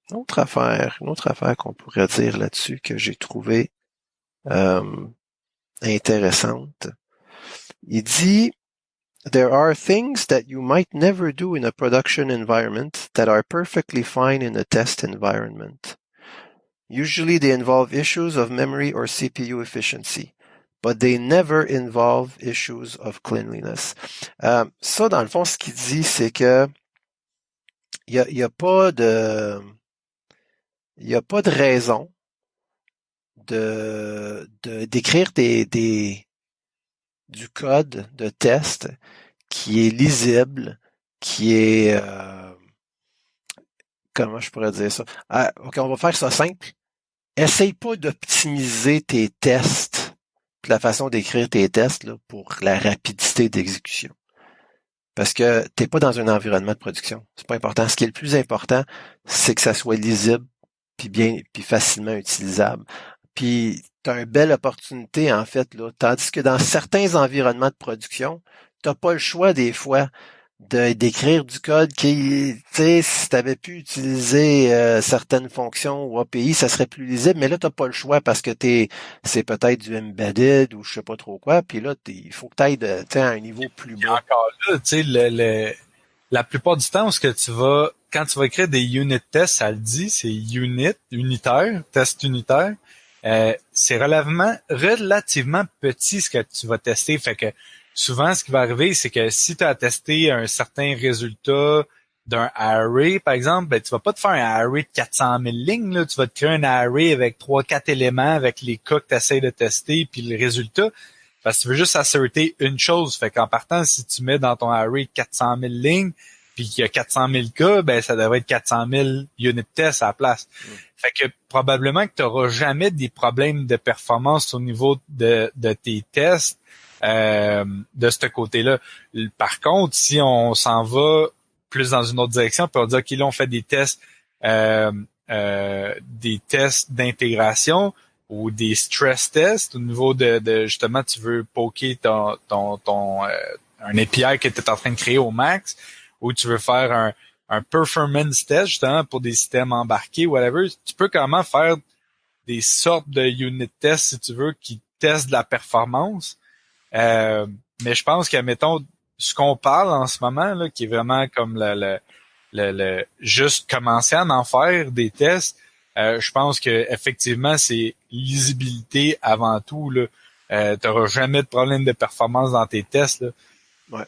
une autre affaire qu'on pourrait dire là-dessus que j'ai trouvé euh, intéressante. Il dit There are things that you might never do in a production environment that are perfectly fine in a test environment. Usually they involve issues of memory or CPU efficiency, but they never involve issues of cleanliness. Ça, dans le fond, ce qu'il dit, c'est que y a pas de raison d'écrire du code de test qui est lisible, qui est comment je pourrais dire ça? Ah, OK, on va faire ça simple. Essaye pas d'optimiser tes tests, la façon d'écrire tes tests là, pour la rapidité d'exécution. Parce que t'es pas dans un environnement de production. C'est pas important. Ce qui est le plus important, c'est que ça soit lisible, puis facilement utilisable. Puis t'as une belle opportunité, en fait, là. Tandis que dans certains environnements de production, t'as pas le choix des fois d'écrire du code qui, tu sais, si tu avais pu utiliser certaines fonctions ou API, ça serait plus lisible, mais là, tu n'as pas le choix parce que c'est peut-être du embedded ou je sais pas trop quoi, puis là, il faut que tu ailles à un niveau plus Puis bas. encore là, tu sais, la plupart du temps, ce que quand tu vas écrire des unit tests, ça le dit, c'est unitaire, test unitaire. C'est relativement petit ce que tu vas tester. Fait que souvent, ce qui va arriver, c'est que si tu as testé un certain résultat d'un array, par exemple, ben, tu vas pas te faire un array de 400 000 lignes, là. Tu vas te créer un array avec 3-4 éléments, avec les cas que tu essaies de tester, puis le résultat. Parce que tu veux juste asserter une chose. Fait qu'en partant, si tu mets dans ton array 400 000 lignes, puis qu'il y a 400 000 cas, ben ça devrait être 400 000 unit tests à la place. Fait que probablement que tu n'auras jamais des problèmes de performance au niveau de tes tests de ce côté-là. Par contre, si on s'en va plus dans une autre direction, puis on dit OK, là, on fait des tests d'intégration ou des stress tests au niveau de justement, tu veux poker un API que tu es en train de créer au max, ou tu veux faire un performance test justement pour des systèmes embarqués, whatever, tu peux quand même faire des sortes de unit tests si tu veux qui testent de la performance. Mais je pense que, mettons, ce qu'on parle en ce moment, là, qui est vraiment comme le juste commencer à en faire des tests, je pense que effectivement c'est lisibilité avant tout. Là. T'auras jamais de problème de performance dans tes tests. Là. Ouais,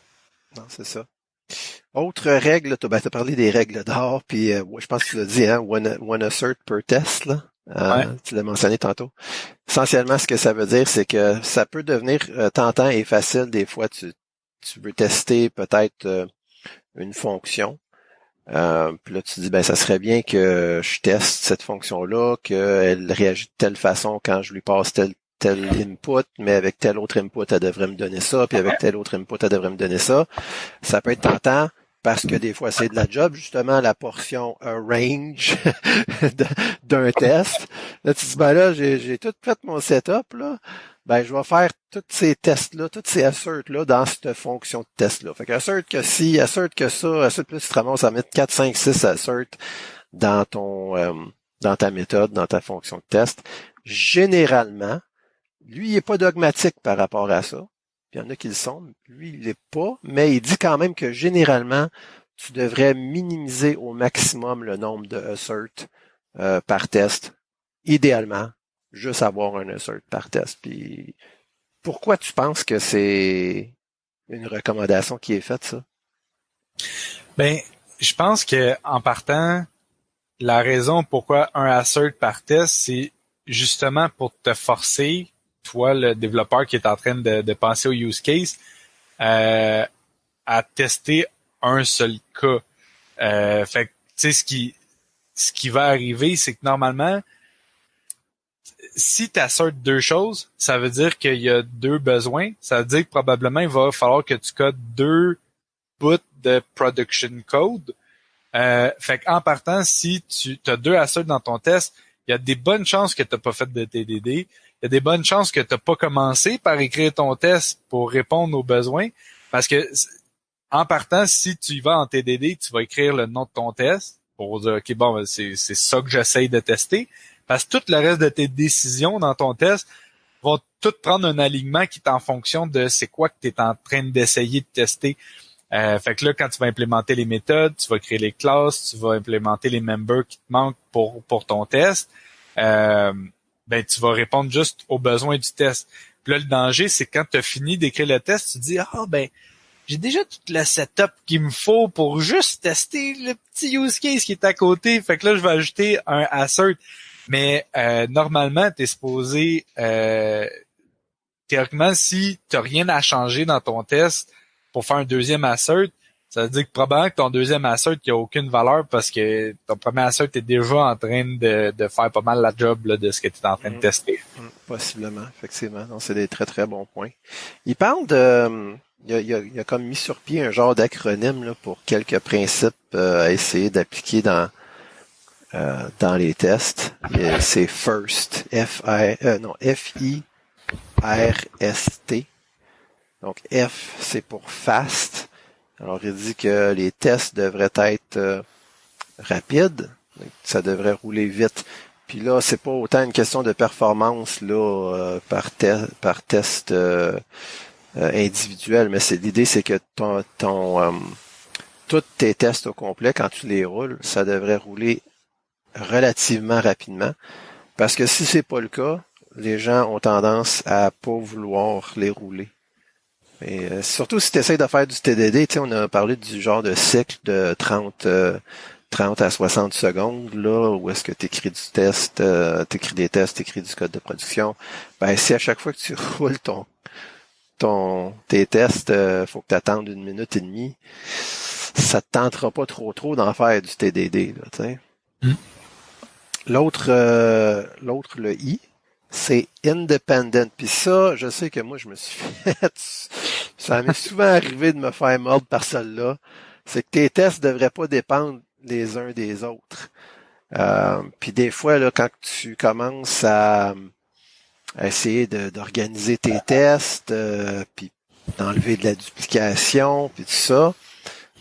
non, c'est ça. Autre règle, t'as parlé des règles d'or, puis ouais, je pense que tu l'as dit, hein, one assert per test, là. Ouais. Tu l'as mentionné tantôt. Essentiellement, ce que ça veut dire, c'est que ça peut devenir tentant et facile. Des fois, tu veux tester peut-être une fonction. Puis là, tu te dis, ben, ça serait bien que je teste cette fonction-là, qu'elle réagit de telle façon quand je lui passe tel input, mais avec tel autre input, elle devrait me donner ça, puis avec tel autre input, elle devrait me donner ça. Ça peut être tentant parce que des fois, c'est de la job, justement, la portion range d'un test. Là, tu te dis, ben là, j'ai tout fait mon setup, là. Ben, je vais faire tous ces tests-là, tous ces asserts-là dans cette fonction de test-là. Fait que assert que si, assert que ça, assert plus, tu te ramasses à mettre 4, 5, 6 asserts dans dans ta méthode, dans ta fonction de test. Généralement, lui, il est pas dogmatique par rapport à ça. Il y en a qui le sont. Lui, il l'est pas, mais il dit quand même que généralement, tu devrais minimiser au maximum le nombre de asserts par test. Idéalement, juste avoir un assert par test. Puis, pourquoi tu penses que c'est une recommandation qui est faite, ça? Ben, je pense que en partant, la raison pourquoi un assert par test, c'est justement pour te forcer, toi, le développeur qui est en train de penser au use case, à tester un seul cas. Fait que, tu sais, ce qui va arriver, c'est que normalement, si tu assertes deux choses, ça veut dire qu'il y a deux besoins. Ça veut dire que probablement, il va falloir que tu codes deux bouts de production code. Fait qu'en partant, si tu as deux asserts dans ton test, il y a des bonnes chances que tu n'as pas fait de TDD. Il y a des bonnes chances que tu n'as pas commencé par écrire ton test pour répondre aux besoins. Parce que en partant, si tu y vas en TDD, tu vas écrire le nom de ton test pour dire, OK, bon, c'est ça que j'essaye de tester. Parce que tout le reste de tes décisions dans ton test vont toutes prendre un alignement qui est en fonction de c'est quoi que tu es en train d'essayer de tester. Fait que là, quand tu vas implémenter les méthodes, tu vas créer les classes, tu vas implémenter les members qui te manquent pour ton test, ben tu vas répondre juste aux besoins du test. Puis là, le danger, c'est quand tu as fini d'écrire le test, tu te dis, ah ben, j'ai déjà tout le setup qu'il me faut pour juste tester le petit use case qui est à côté. Fait que là, je vais ajouter un assert. Mais normalement, tu es supposé, théoriquement, si tu n'as rien à changer dans ton test pour faire un deuxième assert, ça veut dire que probablement que ton deuxième assert n'a aucune valeur parce que ton premier assert est déjà en train de faire pas mal la job là, de ce que tu es en train de tester. Possiblement, effectivement. Non, c'est des très, très bons points. Il parle de... Il a comme mis sur pied un genre d'acronyme là, pour quelques principes à essayer d'appliquer dans les tests. C'est FIRST, F-I-R-S-T. Donc F, c'est pour fast. Alors il dit que les tests devraient être rapides. Ça devrait rouler vite. Puis là, c'est pas autant une question de performance là par test individuel, mais l'idée, c'est que tous tes tests au complet, quand tu les roules, ça devrait rouler relativement rapidement. Parce que si c'est pas le cas, les gens ont tendance à pas vouloir les rouler. Et surtout si tu essaies de faire du TDD, tu sais, on a parlé du genre de cycle de 30 à 60 secondes, là, où est-ce que tu écris du test, t'écris des tests, t'écris du code de production. Ben, si à chaque fois que tu roules tes tests, faut que tu attendes 1 minute et demie, ça te tentera pas trop d'en faire du TDD, là, tu sais. L'autre, le I, c'est independent. Puis ça, je sais que moi, je me suis fait... Ça m'est souvent arrivé de me faire mordre par celle-là. C'est que tes tests devraient pas dépendre les uns des autres. Puis des fois, là, quand tu commences à essayer d'organiser tes tests, puis d'enlever de la duplication, puis tout ça,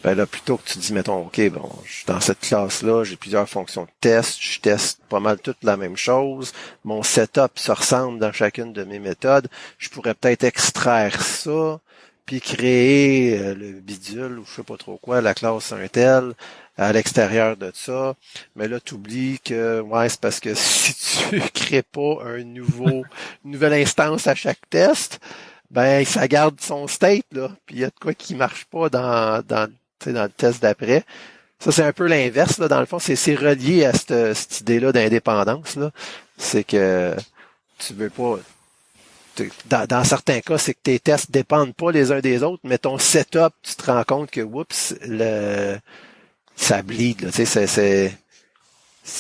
ben là, plutôt que tu dis, mettons, OK, bon, je suis dans cette classe-là, j'ai plusieurs fonctions de test, je teste pas mal toutes la même chose, mon setup se ressemble dans chacune de mes méthodes, je pourrais peut-être extraire ça, puis créer le bidule, ou je sais pas trop quoi, la classe un tel, à l'extérieur de ça. Mais là, tu oublies que, ouais, c'est parce que si tu crées pas une nouvelle instance à chaque test, ben, ça garde son state, là, puis il y a de quoi qui marche pas dans le test d'après. Ça, c'est un peu l'inverse, là, dans le fond. C'est relié à cette idée-là d'indépendance, là. C'est que tu veux pas. Dans certains cas, c'est que tes tests dépendent pas les uns des autres, mais ton setup, tu te rends compte que oups, ça bleed, là. Tu sais, c'est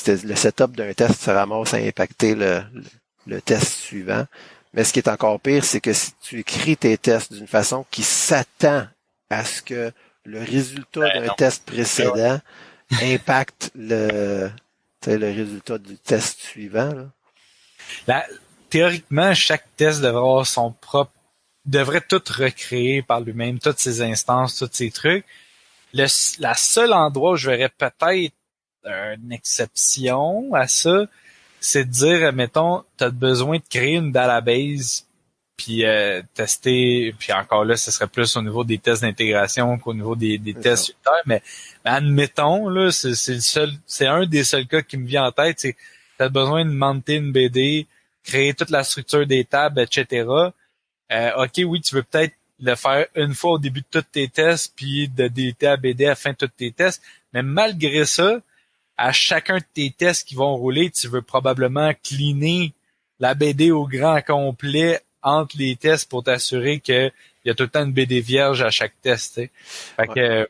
le setup d'un test se ramasse à impacter le test suivant. Mais ce qui est encore pire, c'est que si tu écris tes tests d'une façon qui s'attend à ce que le résultat d'un test précédent impacte le résultat du test suivant. Là. Théoriquement, chaque test devrait avoir devrait tout recréer par lui-même, toutes ses instances, tous ses trucs. La seule endroit où je verrais peut-être une exception à ça, c'est de dire, mettons, tu as besoin de créer une database puis tester, puis encore là, ce serait plus au niveau des tests d'intégration qu'au niveau des tests unitaires, mais admettons, là, c'est un des seuls cas qui me vient en tête, c'est tu as besoin de monter une BD, créer toute la structure des tables, etc. OK, oui, tu veux peut-être le faire une fois au début de tous tes tests, puis de déliter la BD à la fin de tous tes tests, mais malgré ça, à chacun de tes tests qui vont rouler, tu veux probablement cleaner la BD au grand complet entre les tests pour t'assurer qu'il y a tout le temps une BD vierge à chaque test. T'sais. Fait que,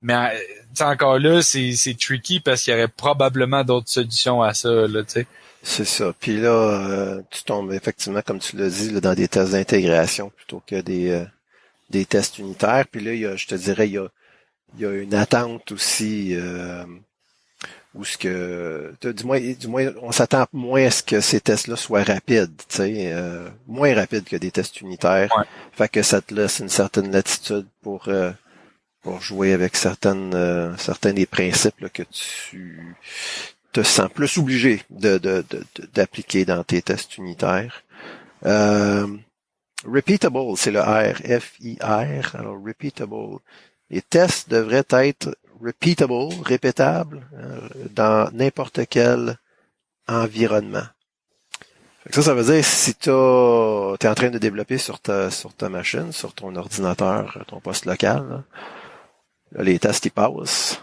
mais encore là, c'est tricky parce qu'il y aurait probablement d'autres solutions à ça. Là, t'sais. C'est ça. Puis là, tu tombes effectivement, comme tu l'as dit, là, dans des tests d'intégration plutôt que des tests unitaires. Puis là, je te dirais, il y a une attente aussi où ce que du moins on s'attend moins à ce que ces tests-là soient rapides, tu sais, moins rapides que des tests unitaires. Ouais. Fait que ça te laisse une certaine latitude pour jouer avec certains des principes là, que tu te sens plus obligé d'appliquer dans tes tests unitaires. Repeatable, c'est le R, F-I-R. Alors, repeatable. Les tests devraient être repeatable, répétables, dans n'importe quel environnement. Ça veut dire si t'es en train de développer sur ta machine, sur ton ordinateur, ton poste local, là, les tests ils passent.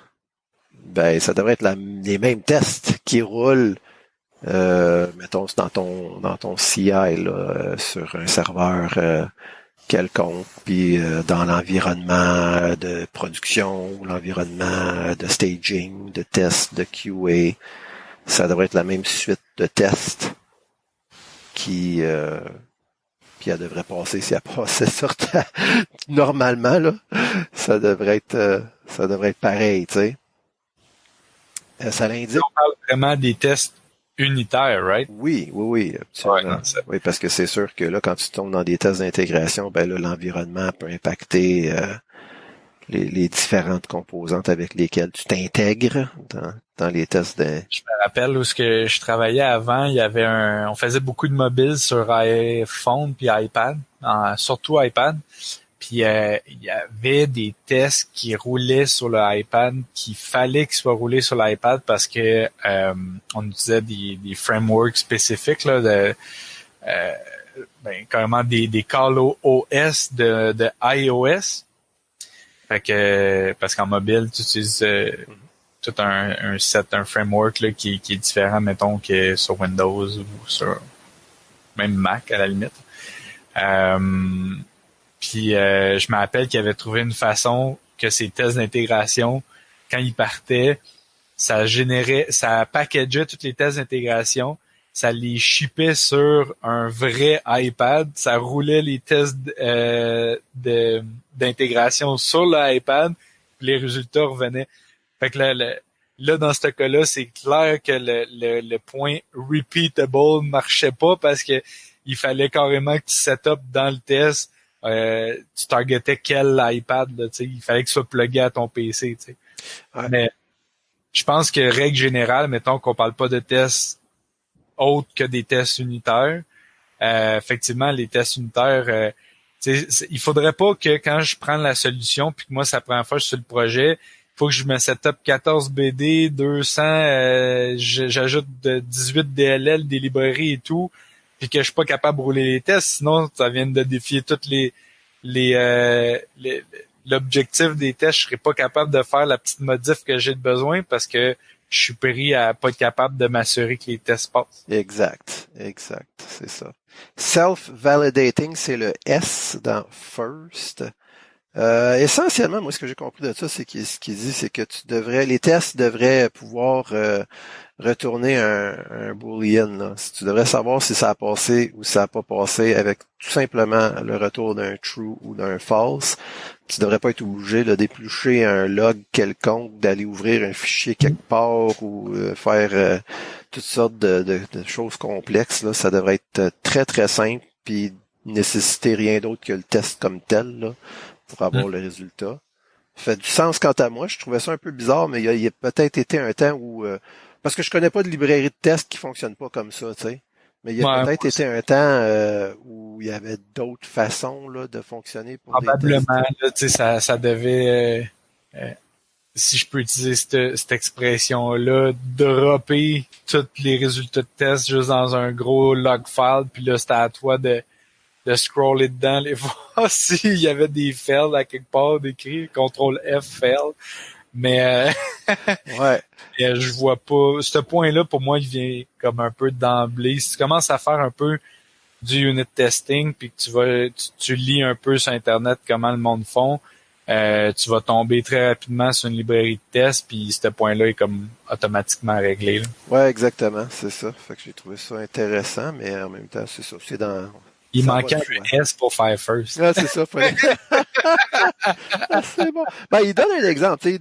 Ben, ça devrait être les mêmes tests qui roulent, mettons, dans ton CI, là, sur un serveur quelconque, puis dans l'environnement de production, l'environnement de staging, de test, de QA, ça devrait être la même suite de tests qui puis elle devrait passer si elle passait sur normalement là, ça devrait être pareil, tu sais. Ça l'indique. On parle vraiment des tests unitaires, right? Oui, absolument. Ouais, oui, parce que c'est sûr que là, quand tu tombes dans des tests d'intégration, ben là, l'environnement peut impacter les différentes composantes avec lesquelles tu t'intègres dans les tests de... Je me rappelle où ce que je travaillais avant, il y avait on faisait beaucoup de mobiles sur iPhone puis iPad, surtout iPad. Puis il y avait des tests qui roulaient sur le iPad, qu'il fallait qu'ils soient roulés sur l'iPad parce que on utilisait des frameworks spécifiques là, carrément des call OS de iOS. Fait que parce qu'en mobile, tu utilises tout un framework là, qui est différent, mettons, que sur Windows ou sur même Mac à la limite. Puis je me rappelle qu'il avait trouvé une façon que ces tests d'intégration, quand ils partaient, ça packageait tous les tests d'intégration, ça les shippait sur un vrai iPad, ça roulait les tests d'intégration sur l'iPad, puis les résultats revenaient. Fait que là dans ce cas-là, c'est clair que le point repeatable marchait pas parce que il fallait carrément que tu set up dans le test. Tu targetais quel iPad, là, il fallait que ce soit plugué à ton PC. Ouais. Mais je pense que règle générale, mettons qu'on parle pas de tests autres que des tests unitaires, effectivement, les tests unitaires, il faudrait pas que quand je prends la solution, puis que moi, c'est la première fois que je suis sur le projet, il faut que je me set up 14 BD, 200, j'ajoute 18 DLL, des librairies et tout, puis que je suis pas capable de rouler les tests, sinon ça vient de défier toutes les l'objectif des tests, je serais pas capable de faire la petite modif que j'ai de besoin parce que je suis pris à pas être capable de m'assurer que les tests passent. Exact, c'est ça. Self-validating, c'est le S dans first. Essentiellement, moi, ce que j'ai compris de ça, c'est ce qu'il dit, c'est que les tests devraient pouvoir retourner un boolean. Là. Tu devrais savoir si ça a passé ou si ça n'a pas passé avec tout simplement le retour d'un true ou d'un false. Tu devrais pas être obligé de d'éplucher un log quelconque, d'aller ouvrir un fichier quelque part ou faire toutes sortes de choses complexes. Là. Ça devrait être très, très simple puis nécessiter rien d'autre que le test comme tel là, pour avoir le résultat. Ça fait du sens quant à moi. Je trouvais ça un peu bizarre, mais il y a peut-être été un temps où parce que je connais pas de librairie de test qui fonctionne pas comme ça, tu sais. Mais il y a peut-être été un temps où il y avait d'autres façons là, de fonctionner pour des tests. Probablement, là, tu sais, ça devait, si je peux utiliser cette expression-là, dropper tous les résultats de test juste dans un gros log file, puis là, c'était à toi de scroller dedans, les voir s'il y avait des fails à quelque part, d'écrire CTRL F fail. Mais ouais. Je vois pas. Ce point-là, pour moi, il vient comme un peu d'emblée. Si tu commences à faire un peu du unit testing, puis que tu lis un peu sur Internet comment le monde font, tu vas tomber très rapidement sur une librairie de test, puis ce point-là est comme automatiquement réglé. Là. Ouais, exactement, c'est ça. Fait que j'ai trouvé ça intéressant, mais en même temps, c'est ça. C'est dans. Il manquait un S pour faire first. Ah, c'est ça. C'est bon. Ben, il donne un exemple, tu sais,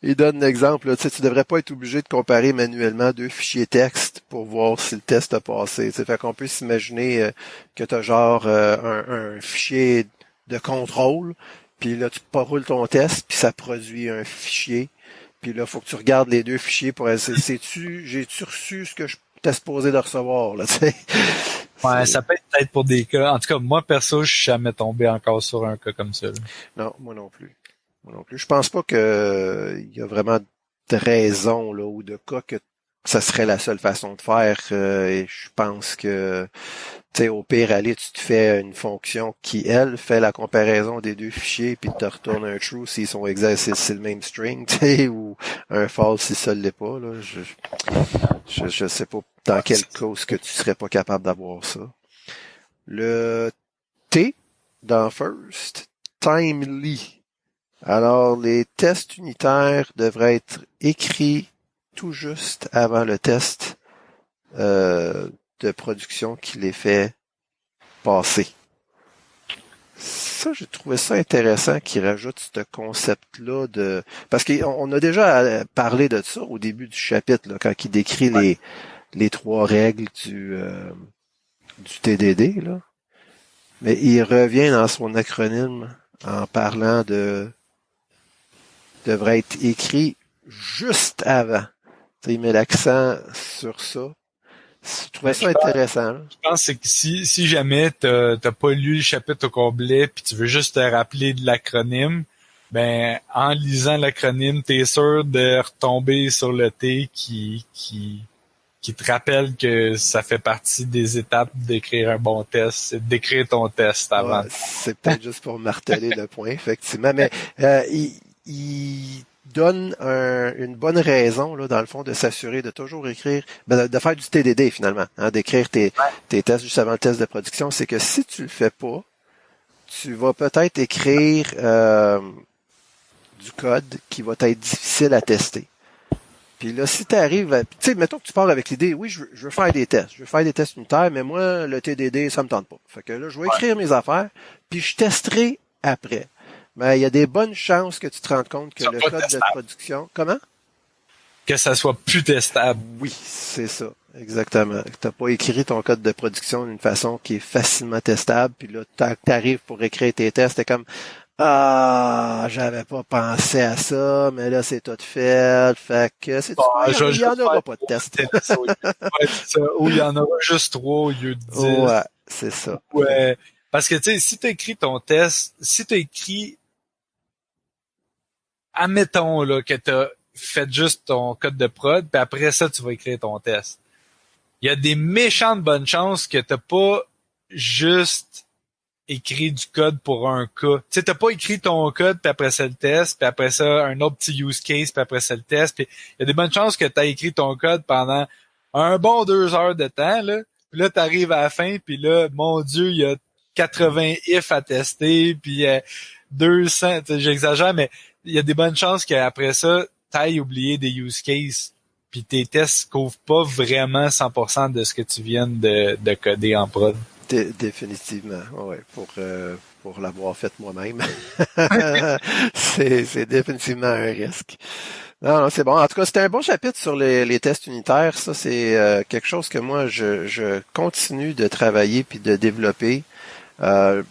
il donne un exemple, là, tu sais, tu devrais pas être obligé de comparer manuellement deux fichiers texte pour voir si le test a passé. Tu sais, fait qu'on peut s'imaginer que tu as genre un fichier de contrôle, puis là, tu roules ton test, puis ça produit un fichier. Puis là, faut que tu regardes les deux fichiers pour essayer, j'ai-tu reçu ce que je t'ai supposé de recevoir, là, tu sais. Ouais, ça peut être pour des cas. En tout cas, moi, perso, je suis jamais tombé encore sur un cas comme ça. Là. Non, moi non plus. Je pense pas que il y a vraiment de raison là ou de cas que ça serait la seule façon de faire. Et je pense que tu sais, au pire, aller, tu te fais une fonction qui, elle, fait la comparaison des deux fichiers puis te retourne un true s'ils sont exacts, c'est le même string, tu sais, ou un false si ça l'est pas, là. Je sais pas dans quelle cause que tu serais pas capable d'avoir ça. Le T dans first, timely. Alors, les tests unitaires devraient être écrits tout juste avant le test de production qui les fait passer. Ça, j'ai trouvé ça intéressant qu'il rajoute ce concept-là de... Parce qu'on a déjà parlé de ça au début du chapitre, là, quand il décrit les trois règles du TDD, là. Mais il revient dans son acronyme en parlant devrait être écrit juste avant. T'sais, il met l'accent sur ça. Je trouvais ça intéressant. Là. Je pense que si jamais t'as pas lu le chapitre au complet puis tu veux juste te rappeler de l'acronyme, ben en lisant l'acronyme, t'es sûr de retomber sur le T qui te rappelle que ça fait partie des étapes d'écrire un bon test, c'est d'écrire ton test avant. Ouais, c'est peut-être juste pour marteler le point, effectivement. Mais il donne une bonne raison, là, dans le fond, de s'assurer de toujours écrire, de faire du TDD finalement, hein, d'écrire tes tests juste avant le test de production. C'est que si tu le fais pas, tu vas peut-être écrire du code qui va être difficile à tester. Puis là, si tu arrives à... Tu sais, mettons que tu pars avec l'idée, oui, je veux faire des tests. Je veux faire des tests unitaires, mais moi, le TDD, ça me tente pas. Fait que là, je vais écrire mes affaires, puis je testerai après. Mais il y a des bonnes chances que tu te rendes compte que le code de production... Comment? Que ça soit plus testable. Oui, c'est ça. Exactement. T'as pas écrit ton code de production d'une façon qui est facilement testable, puis là, t'arrives pour écrire tes tests, t'es comme... Ah, j'avais pas pensé à ça, mais là, c'est tout fait. Fait que c'est il y en aura pas de test. Ou il y en aura juste 3 au lieu de 10. Ouais, c'est ça. Ouais. Parce que, tu sais, si tu écrit ton test, si tu écrit, admettons, là, que tu as fait juste ton code de prod, puis après ça, tu vas écrire ton test. Il y a des méchantes bonnes chances que t'as pas juste écrit du code pour un cas. Tu sais, t'as pas écrit ton code, puis après ça le test, puis après ça un autre petit use case, puis après ça le test. Puis il y a des bonnes chances que t'as écrit ton code pendant un bon 2 heures de temps, là. Puis là, t'arrives à la fin, puis là, mon Dieu, il y a 80 if à tester, puis 200, j'exagère, mais il y a des bonnes chances qu'après ça, t'ailles oublier des use cases, puis tes tests couvrent pas vraiment 100% de ce que tu viens de coder en prod. Définitivement, ouais, pour l'avoir fait moi-même. C'est définitivement un risque. Non, non, c'est bon. En tout cas, c'était un bon chapitre sur les tests unitaires. Ça, c'est quelque chose que moi, je continue de travailler puis de développer. Euh,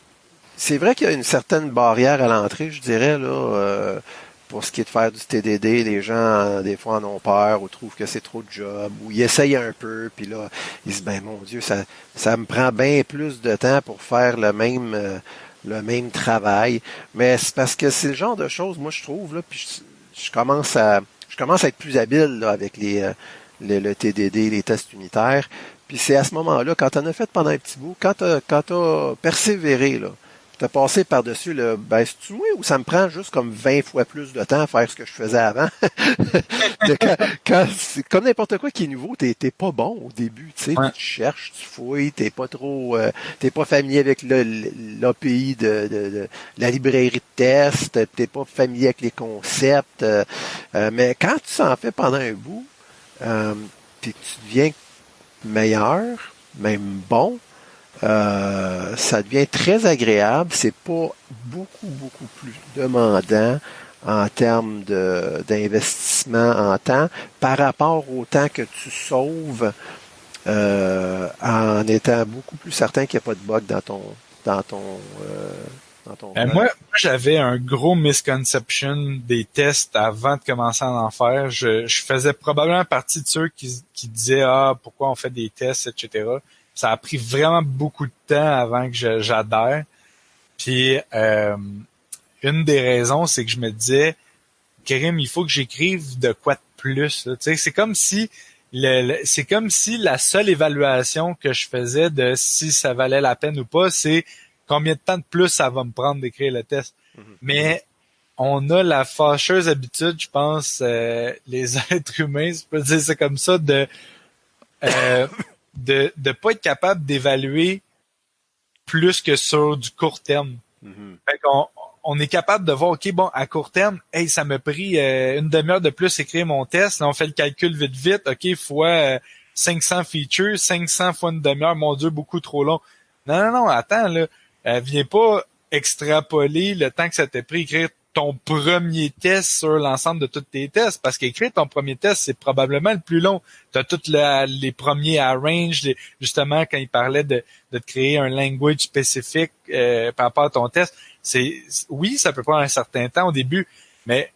c'est vrai qu'il y a une certaine barrière à l'entrée, je dirais, là, pour ce qui est de faire du TDD. Les gens, des fois, en ont peur ou trouvent que c'est trop de job, ou ils essayent un peu, puis là, ils se disent, ben mon Dieu, ça me prend bien plus de temps pour faire le même travail. Mais c'est parce que c'est le genre de choses, moi, je trouve, là, puis je commence à être plus habile là, avec le TDD, les tests unitaires. Puis c'est à ce moment-là, quand on a fait pendant un petit bout, quand t'as persévéré, là, t'as passé par-dessus le ben c'est-tu moi ou ça me prend juste comme 20 fois plus de temps à faire ce que je faisais avant? C'est comme n'importe quoi qui est nouveau, t'es pas bon au début, tu sais, Ouais. tu cherches, tu fouilles, t'es pas familier avec l'API de la librairie de test, t'es pas familier avec les concepts, mais quand tu s'en fais pendant un bout, puis que tu deviens meilleur, même bon, ça devient très agréable. C'est pas beaucoup plus demandant en termes d'investissement en temps par rapport au temps que tu sauves en étant beaucoup plus certain qu'il n'y a pas de bug dans ton euh, dans ton code. Moi, j'avais un gros misconception des tests avant de commencer à en faire. Je faisais probablement partie de ceux qui disaient pourquoi on fait des tests, etc. Ça a pris vraiment beaucoup de temps avant que j'adhère. Puis une des raisons, c'est que je me disais, Karim, il faut que j'écrive de quoi de plus. Là. Tu sais, c'est comme si c'est comme si la seule évaluation que je faisais de si ça valait la peine ou pas, c'est combien de temps de plus ça va me prendre d'écrire le test. Mhm. Mais on a la fâcheuse habitude, je pense, les êtres humains, si je peux dire ça comme ça, euh, de pas être capable d'évaluer plus que sur du court terme. Mhm. Fait qu'on on est capable de voir, OK, bon, à court terme, hey, ça m'a pris une demi-heure de plus écrire mon test. Là, on fait le calcul vite, OK, fois 500 features, 500 fois une demi-heure, mon Dieu, beaucoup trop long. Non, attends, là, viens pas extrapoler le temps que ça t'a pris écrire ton premier test sur l'ensemble de tous tes tests, parce qu'écrire ton premier test, c'est probablement le plus long. Tu as tous les premiers arrange, justement, quand il parlait de te créer un language spécifique par rapport à ton test, oui, ça peut prendre un certain temps au début, mais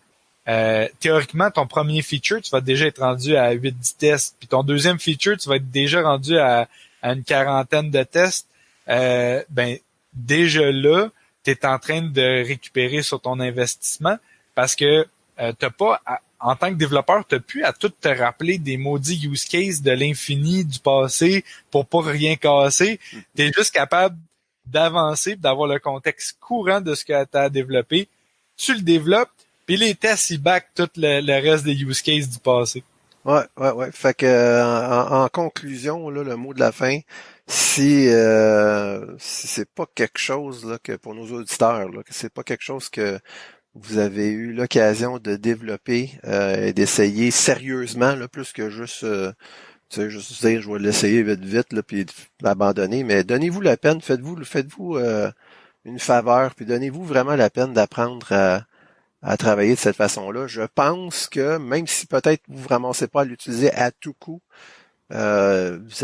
théoriquement, ton premier feature, tu vas déjà être rendu à 8-10 tests, puis ton deuxième feature, tu vas être déjà rendu à une quarantaine de tests. Ben, déjà là, tu es en train de récupérer sur ton investissement parce que t'as pas, en tant que développeur, tu n'as plus à tout te rappeler des maudits use cases de l'infini du passé pour pas rien casser. Tu es juste capable d'avancer, d'avoir le contexte courant de ce que tu as développé. Tu le développes, puis les tests, ils backent tout le reste des use cases du passé. Ouais. Fait que en conclusion, là, le mot de la fin, si c'est pas quelque chose là, que pour nos auditeurs, là, que c'est pas quelque chose que vous avez eu l'occasion de développer et d'essayer sérieusement, là, plus que juste tu sais, juste dire je vais l'essayer vite, là, puis l'abandonner, mais donnez-vous la peine, faites-vous une faveur, puis donnez-vous vraiment la peine d'apprendre à travailler de cette façon-là. Je pense que même si peut-être vous vous ramassez pas à l'utiliser à tout coup, vous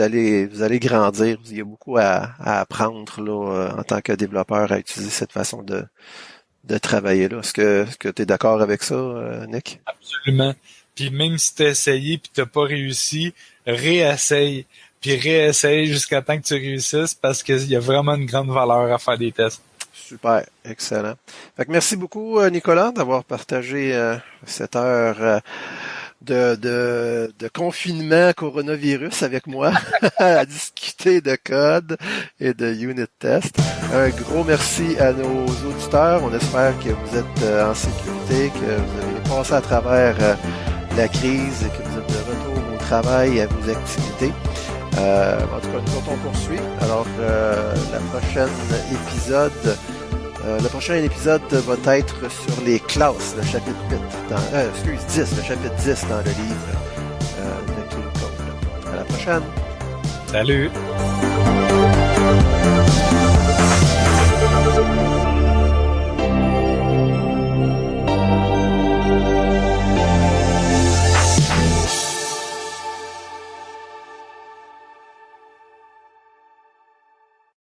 allez grandir. Il y a beaucoup à apprendre là, en tant que développeur à utiliser cette façon de travailler là. Est-ce que tu es d'accord avec ça, Nick? Absolument. Puis même si t'as essayé puis t'as pas réussi, réessaye. Puis réessaye jusqu'à temps que tu réussisses parce qu'il y a vraiment une grande valeur à faire des tests. Super, excellent. Fait que merci beaucoup, Nicolas, d'avoir partagé cette heure de confinement coronavirus avec moi à discuter de code et de unit test. Un gros merci à nos auditeurs. On espère que vous êtes en sécurité, que vous avez passé à travers la crise et que vous êtes de retour au travail et à vos activités. En tout cas, nous autres, on poursuit. Alors, le prochain épisode va être sur les classes, le chapitre 8, le chapitre 10 dans le livre de Clean Code. À la prochaine! Salut!